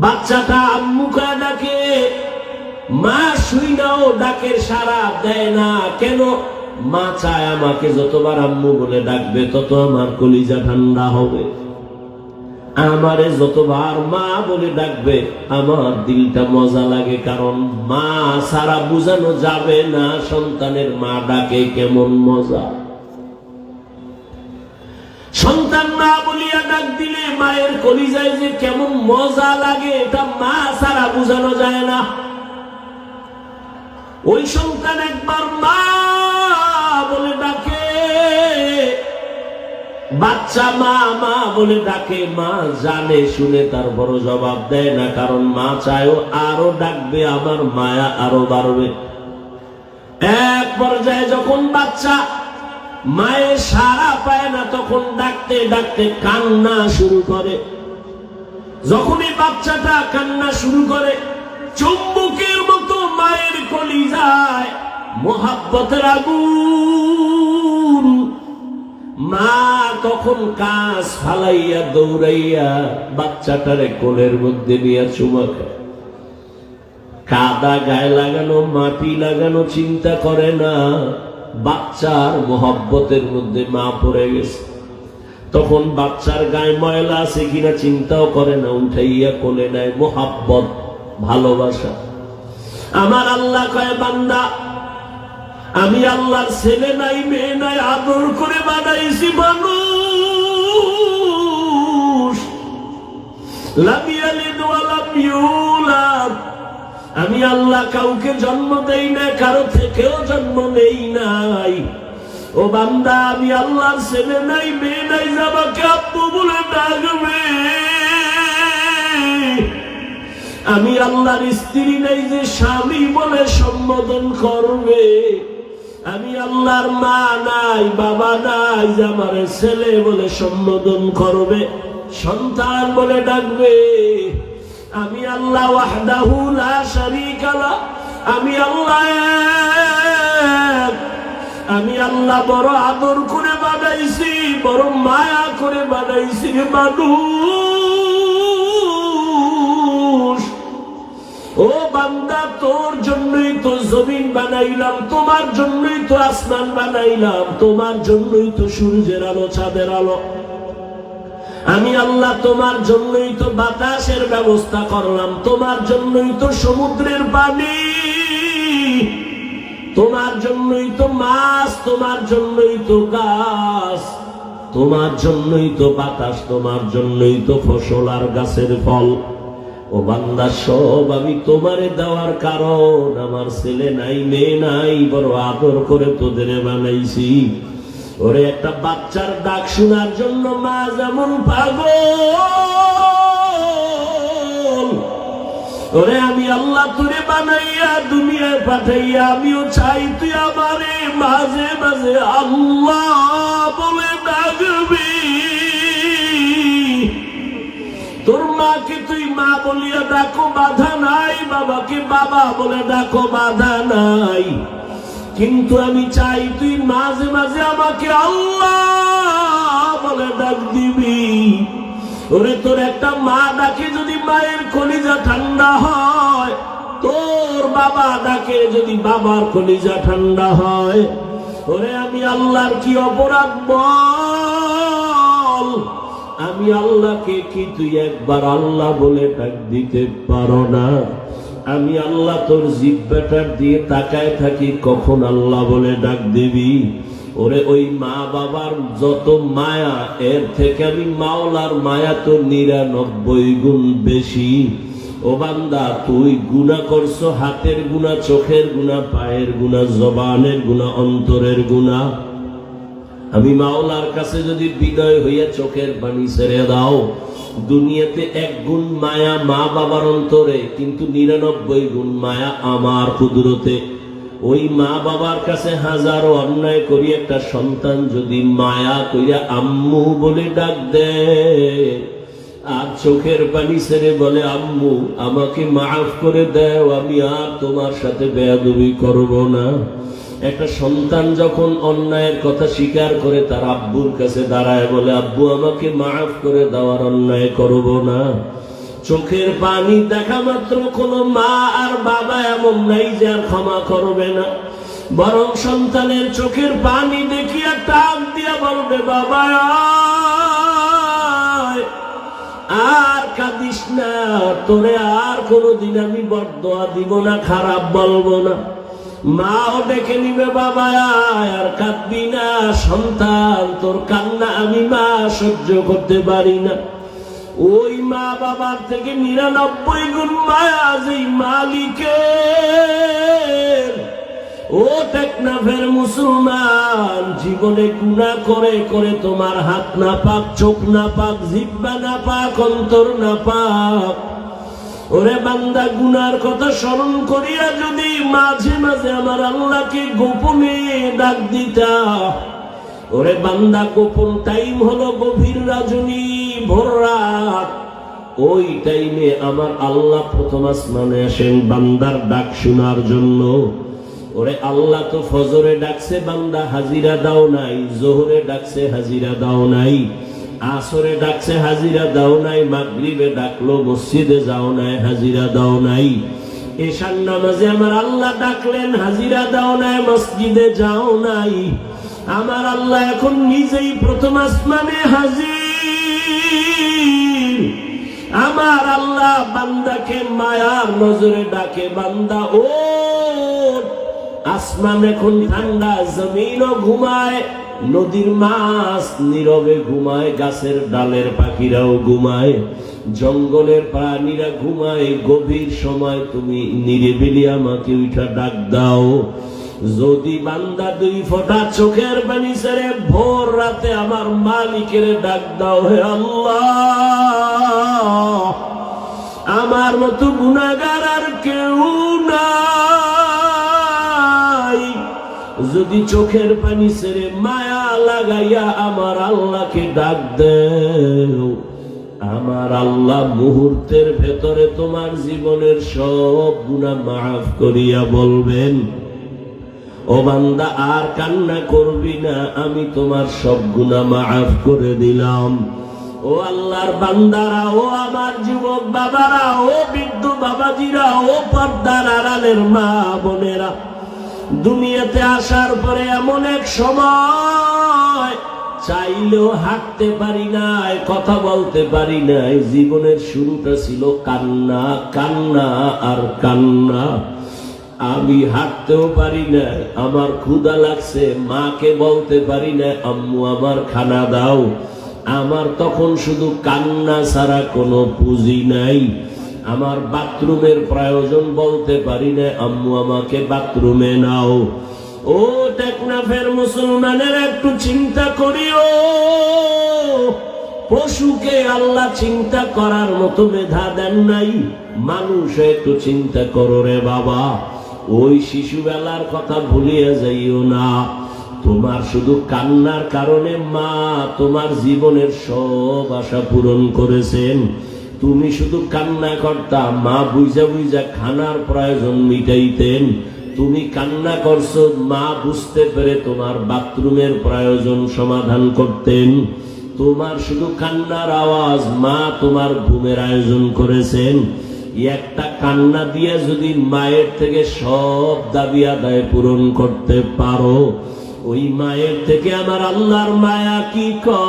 বাচ্চাটা আম্মুকে ডাকে, মা শুইনাও ডাকের সাড়া দেয় না। কেন? মা চায় আমাকে যতবার আম্মু বলে ডাকবে তত আমার কলিজা ঠান্ডা হবে, আমারে যতবার মা বলে ডাকবে আমার দিলটা মজা লাগে, কারণ মা সারা বুঝানো যাবে না সন্তানের মা ডাকে কেমন মজা। সন্তান মা বলিয়া ডাক দিলে মায়ের কলিজায় যে কেমন মজা লাগে, এটা মা সারা বুঝানো যায় না। ওই সন্তান একবার মা বলে ডাকে, বাচ্চা মা মা বলে ডাকে, মা জানে শুনে তারপর জবাব দেয় না, কারণ মা চায়ও আরো ডাকবে, আমার মায়া আরো বাড়বে। এক পর্যায়ে যখন বাচ্চা মায়ের সাড়া পায় না, তখন ডাকতে ডাকতে কান্না শুরু করে। যখনই বাচ্চাটা কান্না শুরু করে, চুম্বকের মতো মায়ের কলিজায় মোহাব্বতের আগুন। মা তখন কাজ ফালাইয়া দৌড়াইয়া বাচ্চাটারে কোলের মধ্যে নিয়ে চুমা খায়। কাদা গায়ে লাগানো, মাটি লাগানো চিন্তা করে না, বাচ্চার মোহাব্বতের মধ্যে মা পড়ে গেছে। তখন বাচ্চার গায়ে ময়লা আছে কিনা চিন্তাও করে না, উঠাইয়া কোলে নেয়। মোহাব্বত, ভালোবাসা। আমার আল্লাহ কয়, বান্দা, আমি আল্লাহর ছেলে নাই মেয়ে নাই, আদর করে বানাইছি মানুষ। লাম ইয়ালিদ ওয়া লাম ইউলাদ। আমি আল্লাহ কাউকে জন্ম দেই না, কারো থেকেও জন্ম নেই নাই। ও বান্দা, আমি আল্লাহর ছেলে নাই মেয়ে নাই, আমাকে আব্বু বলে ডাকবে। আমি আল্লাহর স্ত্রী নাই যে স্বামী বলে সম্বোধন করবে। আমি আল্লাহর মা নাই বাবা নাই যে আমার ছেলে বলে সম্বোধন করবে, সন্তান বলে ডাকবে। আমি আল্লাহ ওয়াহদাহু লা শারীকা লাহ। আমি আল্লাহ এক। আমি আল্লাহ বড় আদর করে বানাইছি, বড় মায়া করে বানাইছি মানুষ। ও বান্দা, তোর জন্যই তো জমিন বানাইলাম, তোমার জন্যই তো আসমান বানাইলাম, তোমার জন্যই তো সূর্যের আলো চাঁদের আলো। আমি আল্লাহ তোমার জন্যই তো বাতাসের ব্যবস্থা করলাম, তোমার জন্যই তো সমুদ্রের পানি, তোমার জন্যই তো মাছ, তোমার জন্যই তো গাছ, তোমার জন্যই তো বাতাস, তোমার জন্যই তো ফসল আর গাছের ফল। ও বান্দা, সব আমি তোমারে দেওয়ার কারণ, আমার ছেলে নাই মেয়ে নাই, বড় আদর করে তোদের বানাইছি। ওরে একটা বাচ্চার ডাক শোনার জন্য মা যেমন পাগল, ওরে আমি আল্লাহ তোরে বানাইয়া দুনিয়ায় পাঠাইয়া আমিও চাই তুই আমারে মাঝে মাঝে আল্লাহ বলে ডাকবি। তোর মাকে তুই মা বলিয়া ডাকো, বাধা নাই, বাবাকে বাবা বলে ডাকো, বাধা নাই, কিন্তু আমি চাই তুই মাঝে মাঝে আমাকে আল্লাহ বলে ডাক দিবি। ওরে তোর একটা মা ডাকে যদি মায়ের কলিজা ঠান্ডা হয়, তোর বাবা ডাকে যদি বাবার কলিজা ঠান্ডা হয়, ওরে আমি আল্লাহর কি অপরাধ বল? আমি আল্লাহকে কি তুই একবার আল্লাহ বলে ডাক দিতে পারো না? আমি আল্লাহ তোর জিহ্বাটার দিয়ে তাকায় থাকি, কখন আল্লাহ বলে ডাক দিবি? ওরে ওই মা বাবার যত মায়া, এর থেকে আমি মাওলার মায়া তো 99 গুণ বেশি। ও বান্দা, তুই গুনাহ করছো, হাতের গুনাহ, চোখের গুনাহ, পায়ের গুনাহ, জবানের গুনাহ, অন্তরের গুনাহ। আমি মাওলার কাছে যদি বিনয় হইয়া চোখের পানি ছেড়ে দাও, দুনিয়াতে 1 গুণ মায়া মা বাবার অন্তরে, কিন্তু 99 গুণ মায়া আমার কুদরতে। ওই মা বাবার কাছে হাজারো অন্যায় করি, একটা সন্তান যদি মায়া কইরা আম্মু বলে ডাক দেয়, আর চোখের পানি ছেড়ে বলে আম্মু আমাকে মাফ করে দাও, আমি আর তোমার সাথে বেয়াদবি করব না। একটা সন্তান যখন অন্যায়ের কথা স্বীকার করে তার আব্বুর কাছে দাঁড়ায় বলে আব্বু আমাকে মাফ করে দেওয়ার, অন্যায় করব না। চোখের পানি দেখা মাত্র কোনো মা আর বাবা এমন নাই যে আর ক্ষমা করবে না, বরং সন্তানের চোখের পানি দেখিয়া টাক দিয়া বলবে বাবা আর কাঁদিস না, তোরে আর কোনোদিন আমি বরদোয়া দিব না, খারাপ বলবো না। মাও ডেকে নিবে বাবা আর কাঁদবি না, সন্তান তোর কান্না আমি মা সহ্য করতে পারি না। ওই মা বাবার থেকে 99 গুণ মায়া যেই মালিকের। ও টেকনাফের মুসলমান, জীবনে গুনাহ করে করে তোমার হাত না পাক, চোখ না পাক, জিহ্বা না পাক, অন্তর না পাক। ওরে বান্দা, গুনার কথা স্মরণ করিয়া যদি মাঝে মাঝে আমার আল্লাহকে গোপনে ডাক দিতা, ওরে বান্দা গোপন টাইম হলো গভীর রজনী, ভোর রাত। ওই টাইমে আমার আল্লাহ প্রথম আসমানে আসেন বান্দার ডাক শোনার জন্য। ওরে আল্লাহ তো ফজরে ডাকছে বান্দা হাজিরা দাও নাই, জোহরে ডাকছে হাজিরা দাও নাই, আসরে ডাকছে হাজিরা দাও নাই, মাগরিবে ডাকলো মসজিদে যাও নাই, হাজিরা দাও নাই, এশার নামাজে আমার আল্লাহ ডাকলেন হাজিরা দাও নাই, মসজিদে যাও নাই। আমার আল্লাহ এখন নিজেই প্রথম আসমানে হাজির। আমার আল্লাহ বান্দাকে মায়ার নজরে ডাকে, বান্দা ও আসমান এখন ঠান্ডা, জমিনও ঘুমায়, নদীর মাছ নীরবে ঘুমায়, গাছের ডালের পাখিরাও ঘুমায়, জঙ্গলের প্রাণীরা ঘুমায়। গভীর সময় তুমি নিরিবিলি আমাকে উঠা ডাক দাও। যদি বান্দা 2 ফোঁটা চোখের পানি ছেড়ে ভোর রাতে আমার মালিকের ডাক দাও, হে আল্লাহ আমার মতো গুনাহগার আর কেউ নাই। যদি চোখের পানি ছেড়ে মায়া লাগাইয়া আমার আল্লাহকে ডাক দেও, আমার আল্লাহ মুহূর্তের ভেতরে তোমার জীবনের সব গুনাহ মাফ করিয়া বলবেন, ও বান্দা আর কান্না করবি না, আমি তোমার সব গুনাহ মাফ করে দিলাম। ও আল্লাহর বান্দারা, ও আমার যুবক বাবারা, ও বৃদ্ধ বাবাজিরা, ও পর্দার আড়ালের মা বোনেরা, দুনিয়াতে আসার পরে এমন এক সময় চাইলেও হাঁটতে পারি নাই, কথা বলতে পারি নাই। জীবনের শুরুটা ছিল কান্না, কান্না আর কান্না। আমি হাঁটতেও পারি না, আমার ক্ষুধা লাগছে, মাকে বলতে পারি না আম্মু আমার খানা দাও। আমার তখন শুধু কান্না ছাড়া কোনো পুঁজি নাই। আমার বাথরুমের প্রয়োজন, বলতে পারি না আম্মু আমাকে বাথরুমে নাও। ও টেকনাফের মুসলমানের একটু চিন্তা করিও, পশুকে আল্লাহ চিন্তা করার মতো মেধা দেন নাই, মানুষ একটু চিন্তা করো রে বাবা। ওই শিশুবেলার কথা ভুলিয়া যাইও না। তোমার শুধু কান্নার কারণে মা তোমার জীবনের সব আশা পূরণ করেছেন। তুমি শুধু কান্না করতা, মা বুঝা বুঝা খানার প্রয়োজন মিটাইতেন। তুমি কান্না করছো, মা বুঝতে পেরে তোমার বাথরুমের প্রয়োজন সমাধান করতেন। তোমার শুধু কান্নার আওয়াজ, মা তোমার ঘুমের আয়োজন করেছেন। একটা কান্না দিয়ে যদি মায়ের থেকে সব দাবি আদায় পূরণ করতে পারো, ওই মায়ের থেকে আমার আল্লাহর মায়া কি কম?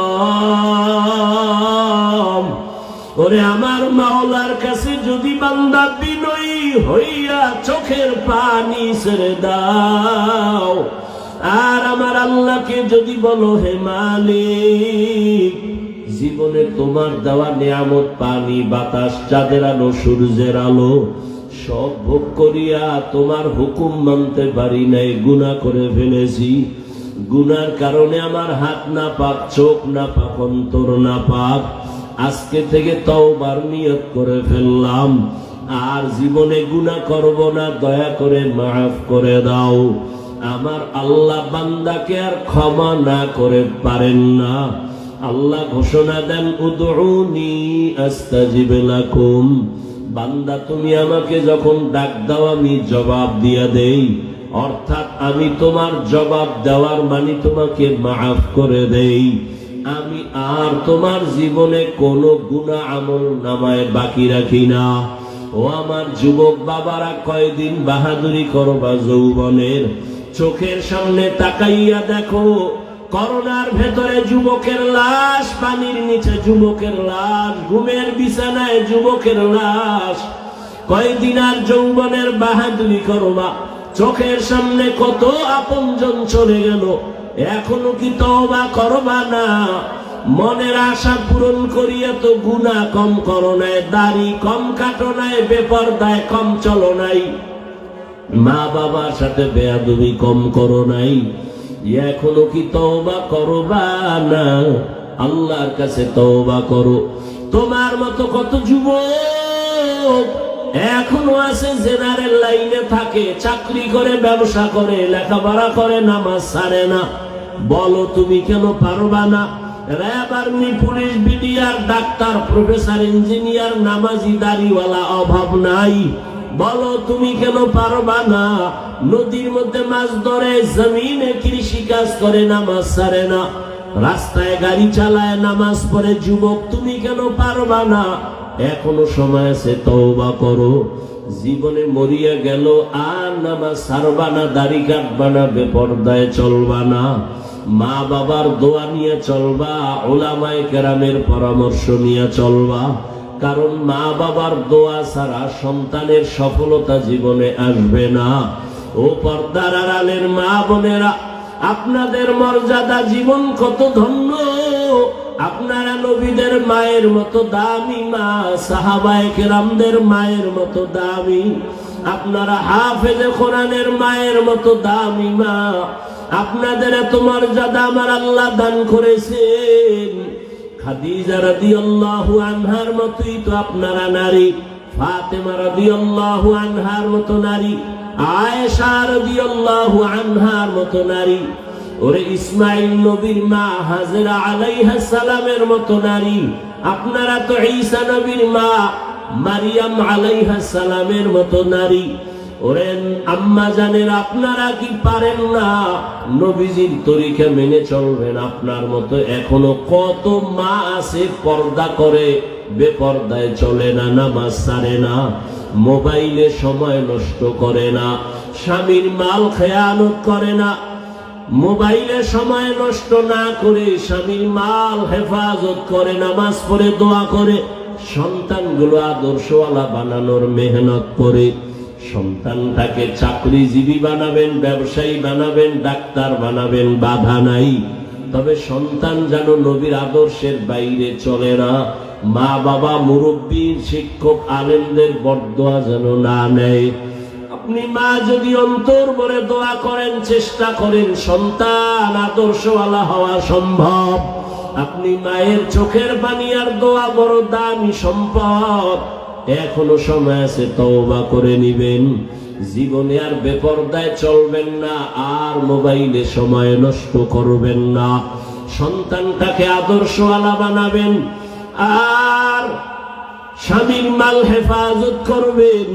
ওরে আমার মাওলার কাছে যদি বান্দা বিনয়ী হইয়া চোখের পানি ছেড়ে দাও, আর আমার আল্লাহকে যদি বলো হে মালিক, জীবনে তোমার দেওয়া নিয়ামত পানি বাতাস চাঁদের আলো সূর্যের আলো সব ভোগ করিয়া তোমার হুকুম মানতে পারি নাই, গুনাহ করে ফেলেছি। গুনার কারণে আমার হাত না পাক, চোখ না পাক, অন্তর না পাক। আজকে থেকে তওবার নিয়ত করে ফেললাম, আর জীবনে গুনাহ করব না, দয়া করে মাফ করে দাও। আমার আল্লাহ বান্দাকে আর ক্ষমা না করে পারেন না। আল্লাহ ঘোষণা দেন, উদউনি আস্তাজিব লাকুম। বান্দা তুমি আমাকে যখন ডাক দাও আমি জবাব দিয়া দেই, অর্থাৎ আমি তোমার জবাব দেওয়ার মানে তোমাকে মাফ করে দেই। আমি আর তোমার জীবনে কোনো গুনাহ আমল নামায় বাকি রাখি না। ও আমার যুবক বাবারা, কয়দিন বাহাদুরি করবা যৌবনের? চোখের সামনে তাকাইয়া দেখো, করোনার ভেতরে যুবকের লাশ, পানির নিচে যুবকের লাশ, ঘুমের বিছানায় যুবকের লাশ। কয়দিন আর যৌবনের বাহাদুরি করবা? চোখের সামনে কত আপনজন চলে গেল, এখনো কি তওবা করবা না? মনের আশা পূরণ করিয়া তো গুনাহ কম করো নাই, দাড়ি কম কাটো নাই, বেপরদায় কম চলো নাই, মা বাবার সাথে বেয়াদবি কম করো নাই, এখনো কি তওবা করবা না? আল্লাহর কাছে তওবা করো। তোমার মতো কত যুবক এখনো আছে জেনারেল লাইনে থাকে, চাকরি করে, ব্যবসা করে, লেখাপড়া করে, নামাজ ছাড়ে না। বলো তুমি কেন পারবা না? RAB, army, police, BDR, doctor, professor, engineer, নামাজি, দাড়িওয়ালা অভাব নাই। বলো তুমি কেন পারবা না? নদীর মধ্যে মাছ ধরে, জমিনে কৃষি কাজ করে, নামাজ ছাড়ে না, রাস্তায় গাড়ি চালায়, নামাজ পড়ে যুবক, তুমি কেন পারবা না? এখনো সময় আছে, তওবা করো। জীবনে মরিয়া গেল, আর নামাজ ছাড়বা না, দাড়ি কাটবা না, বেপরদায় চলবা না, মা বাবার দোয়া নিয়ে চলবা, উলামায়ে কেরামের পরামর্শ নিয়ে চলবা। কারণ মা বাবার দোয়া ছাড়া সন্তানের সফলতা জীবনে আসবে না। ও পর্দার আড়ালের মা বোনেরা, আপনাদের মর্যাদা, জীবন কত ধন্য। আপনারা নবীদের মায়ের মতো দামি মা, সাহাবায়ে কেরামদের মায়ের মতো দামি, আপনারা হাফেজে কোরআনের মায়ের মতো দামি মা। আপনাদের এত মর্যাদা আমার আল্লাহ দান করেছেন। খাদিজা রাদিয়াল্লাহু আনহার মতোই তো আপনারা নারী, ফাতেমা রাদিয়াল্লাহু আনহার মতো নারী, আয়েশা রাদিয়াল্লাহু আনহার মতো নারী, ওরে ইসমাইল নবীর মা হাজেরা আলাইহা সালামের মতো নারী। আপনারা তো ঈসা নবীর মা মারিয়াম আলাইহা সালামের মতো নারী। ওরে আম্মা জানেন, আপনারা কি পারেন না নবীজির তরিকা মেনে চলবেন? আপনার মতো এখনো কত মা আছে পর্দা করে, বেপর্দায় চলে না, নামাজ ছাড়ে না, মোবাইলে সময় নষ্ট করে না, স্বামীর মাল খেয়ানত করে না। মোবাইলে সময় নষ্ট না করে স্বামীর মাল হেফাজত করে, নামাজ পড়ে, দোয়া করে, সন্তানগুলো আদর্শওয়ালা বানানোর মেহনত করে। সন্তানটাকে চাকরিজীবী বানাবেন, ব্যবসায়ী বানাবেন, ডাক্তার বানাবেন, বাধা নাই। তবে সন্তান যেন নবীর আদর্শের বাইরে চলে না। মা বাবা, মুরব্বী, শিক্ষক, আলেমদের বরদোয়া যেন না নেয়। আপনি মা যদি অন্তর ভরে দোয়া করেন, চেষ্টা করেন, সন্তান আদর্শওয়ালা হওয়া সম্ভব। আপনি মায়ের চোখের পানি আর দোয়া বড় দামি সম্পদ। এখনো সময় আছে, তওবা করে নিবেন। জীবনে আর বেপরদায় চলবেন না, আর মোবাইলে সময় নষ্ট করবেন না। সন্তানটাকে আদর্শওয়ালা বানাবেন, আর স্বামীর মাল হেফাজত করবেন।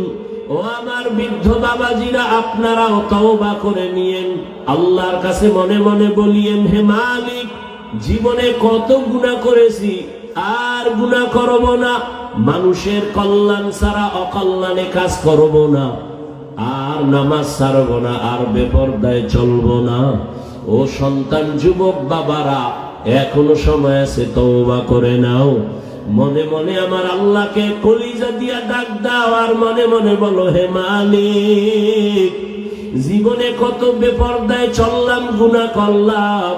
ও আমার বৃদ্ধ বাবাজিরা, আপনারাও তওবা করে নিয়েন। আল্লাহর কাছে মনে মনে বলিয়েন, হে মালিক, জীবনে কত গুনাহ করেছি, আর গুনাহ করব না। মানুষের কল্যাণ ছাড়া অকল্যাণে কাজ করব না, আর নামাজ ছাড়ব না, আর বেপরদায় চলব না। ও ও সন্তান যুবক বাবারা, এখনো সময় আছে, তওবা করে নাও। মনে মনে আমার আল্লাহকে কলিজা দিয়া ডাক দাও, আর মনে মনে বলো, হে মালিক, জীবনে কত বেপরদায় চললাম, গুনাহ করলাম,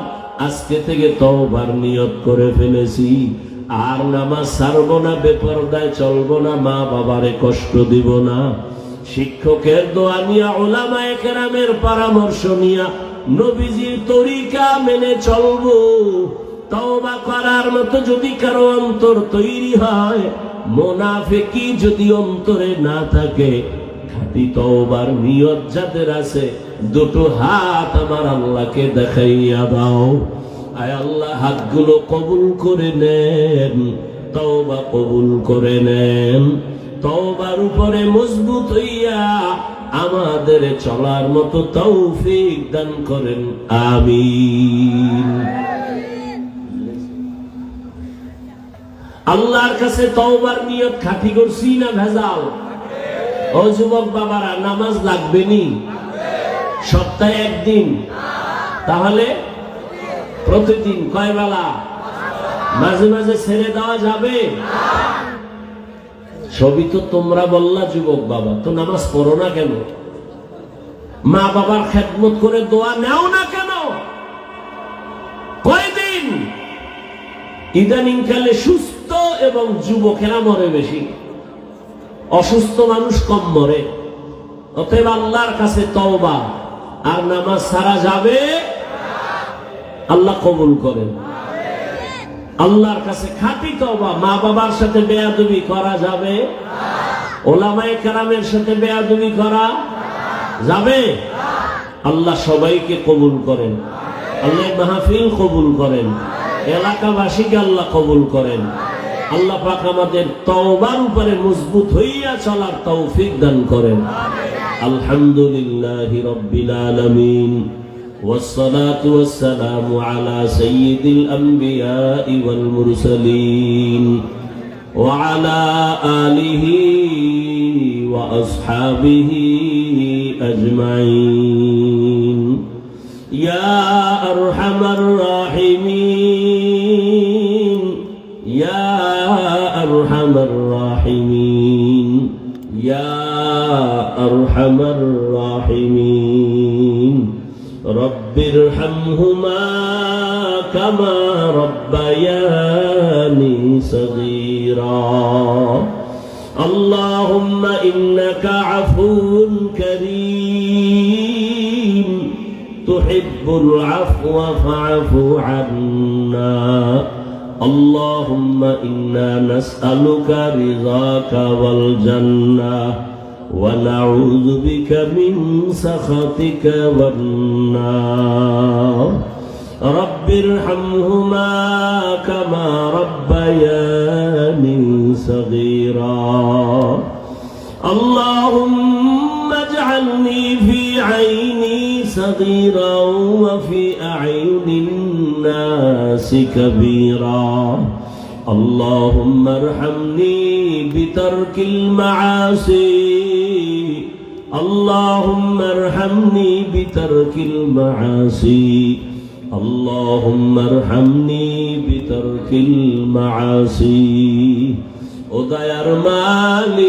আজকে থেকে তওবার নিয়ত করে ফেলেছি, আর নামাজ ছাড়বো না, বেপরদায় চলবো না, মা বাবারে কষ্ট দিব না। শিক্ষকের দোয়া নিয়া, উলামায়ে কেরামের পরামর্শ নিয়া, নবীজির তরিকা মেনে চলবো। তওবা করার মতো যদি কারো অন্তর তৈরি হয়, মুনাফিকি যদি অন্তরে না থাকে, খাঁটি তওবার নিয়ত যাদের আছে, দুটো হাত আমার আল্লাহকে দেখাইয়া দাও। আয় আল্লাহ, হাতগুলো কবুল করে নেন, তওবা কবুল করে নেন। তওবার উপরে মজবুত হইয়া আমাদের চলার মতো তৌফিক দান করেন, আমিন। আল্লাহর কাছে তওবার নিয়ত খাঁটি করছি না ভেজাল? ও যুবক বাবারা, নামাজ লাগবে নি? সপ্তাহে একদিন, তাহলে প্রতিদিন কয় বেলা? মাঝে মাঝে ছেড়ে দেওয়া যাবে? সবই তো তোমরা বললা যুবক বাবা, তো নামাজ পড়ো না কেন? মা বাবার খেদমত করে দোয়া নেও না কেন? কয়দিন? ইদানিং কালে সুস্থ এবং যুবকেরা মরে বেশি, অসুস্থ মানুষ কম মরে। অতএব আল্লাহর কাছে তওবা আর নামাজ ছাড়া যাবে? আল্লাহ কবুল করেন। আল্লাহর কাছে খাঁটি তওবা। মা বাবার সাথে বেয়াদবি করা যাবে? ওলামায়ে কেরামের সাথে বেয়াদবি করা যাবে? আল্লাহ সবাইকে কবুল করেন, আল্লাহ মাহফিল কবুল করেন, এলাকাবাসীকে আল্লাহ কবুল করেন। আল্লাহ পাক আমাদের তওবার উপরে মজবুত হইয়া চলার তৌফিক দান করেন। আলহামদুলিল্লাহি রাব্বিল আলামিন, والصلاة والسلام على سيد الأنبياء والمرسلين وعلى آله وأصحابه أجمعين يا أرحم الراحمين يا أرحم الراحمين يا أرحم الراحمين رب ارحمهما كما ربياني صغيرا اللهم إنك عفو كريم تحب العفو فاعف عنا اللهم إنا نسألك رضاك والجنة ونعوذ بك من سخطك والنار رب ارحمهما كما ربياني صغيرا اللهم اجعلني في عيني صغيرا وفي أعين الناس كبيرا اللهم ارحمني بترك المعاصي اللهم ارحمني بترك المعاصي اللهم ارحمني بترك المعاصي উদয়ার মালিক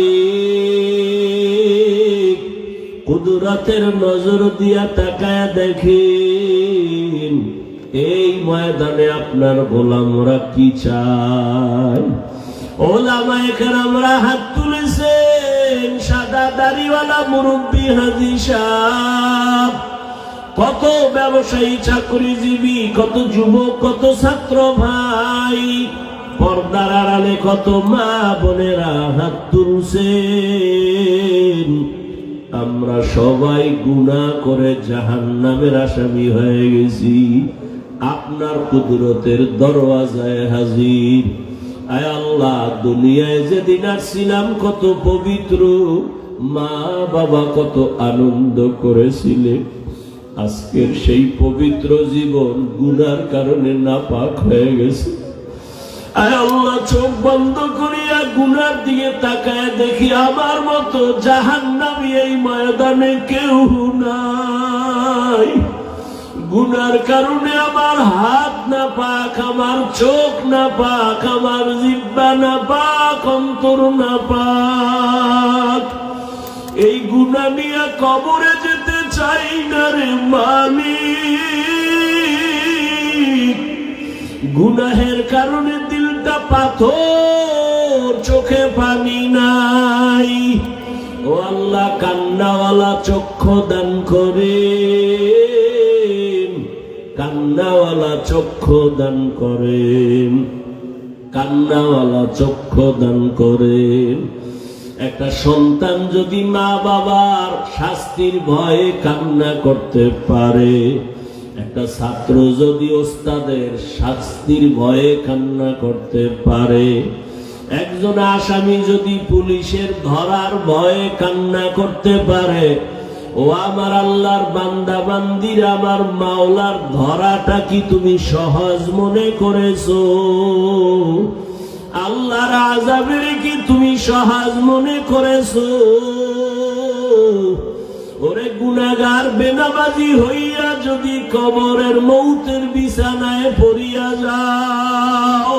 কুদরতের নজর দিয়া তাকায় দেখেন এই ময়দানে আপনার গোলামরা কি চায়। ওলামায়ে কেরামরা হাত তুলেছেন, সাদা দাড়িওয়ালা মুরব্বী হাজী সাহেব, কত ব্যবসায়ী চাকরিজীবী, কত যুবক, কত ছাত্র ভাই, পর্দার আড়ালে কত মা বোনেরা হাত তুলছেন। আমরা সবাই গুনাহ করে জাহান্নামের আসামি হয়ে গেছি, আপনার কুদরতের দরওয়াজায় হাজির। আয় আল্লাহ, দুনিয়ায় যেদিন আসছিলাম কত পবিত্র, মা বাবা কত আনন্দ করেছিলেন, আজকের সেই পবিত্র জীবন গুনার কারণে নাপাক হয়ে গেছে। আয় আল্লাহ, চোখ বন্ধ করিয়া গুনার দিকে তাকায় দেখি আমার মতো জাহান্নামী এই ময়দানে কেউ নাই। গুনার কারণে আমার হাত না পাক, আমার চোখ না পাক, আমার জিহ্বা না পাক, অন্তর না পাক। এই গুনাহ নিয়ে কবরে যেতে চাই না রে মালিক। গুনাহের কারণে দিলটা পাথর, চোখে পানি নাই। ও আল্লাহ, কান্নাওয়ালা চক্ষু দান করেন, কান্নাওয়ালা চক্ষু দান করেন, কান্নাওয়ালা চক্ষু দান করেন। একটা সন্তান যদি মা বাবার শাস্তির ভয়ে কান্না করতে পারে, একটা ছাত্র যদি ওস্তাদের শাস্তির ভয়ে কান্না করতে পারে, একজন আসামি যদি পুলিশের ধরার ভয়ে কান্না করতে পারে, ও আমার আল্লাহর বান্দা বান্দিরা, আমার মাওলার ধরাটা কি তুমি সহজ মনে করেছো? আল্লাহর আযাবের কি তুমি সহজ মনে করেছো? ওরে গুনাহগার বেনামাজি হইয়া যদি কবরের মৌতের বিছানায় পড়িয়া যাও,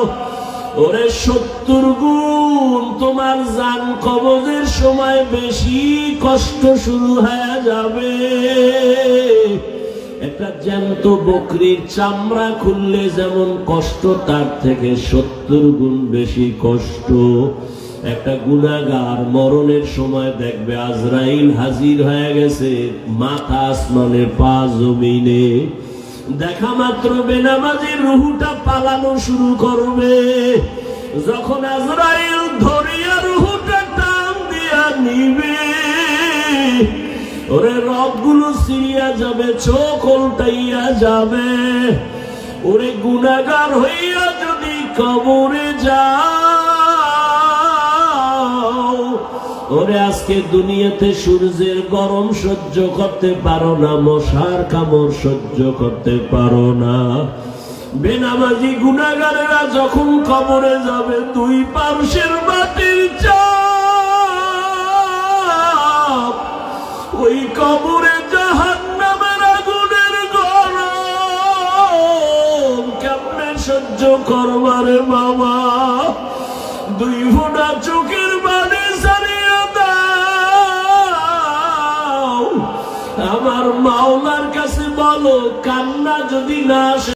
ওরে 70 গুণ তোমার জান কবজের সময় বেশি কষ্ট শুরু হয়ে যাবে। একটা জ্যান্ত বকরির চামড়া খুললে যেমন কষ্ট, তার থেকে 70 গুণ বেশি কষ্ট। একটা গুনাহগার মরণের সময় দেখবে আজরাইল হাজির হয়ে গেছে, মাথা আসমানে পা জমিনে। দেখা মাত্র বেনামাজির রুহুটা পালানো শুরু করবে। যখন আজরাইল ধরিয়া রুহুটা টান দিয়া নিবে, ওরে রগগুলো ছিঁড়িয়া যাবে, চোখ উল্টাইয়া যাবে। ওরে গুনাহগার হইয়া যদি কবরে যাও, ওরে আজকে দুনিয়াতে সূর্যের গরম সহ্য করতে পারো না, মশার কামড় সহ্য করতে পারো না। বেনামাজি গুনাহগারেরা যখন কবরে যাবে, দুই পার্শ্বের মাটির চাপ, ওই কবরে জাহান্নামের আগুনের গরম কেমনে সহ্য করবারে বাবা? দুই ফোঁটা চোখের পানি ছাড়িয়ে দাও, আমার মাওলার কাছে বলো। কান্না যদি না আসে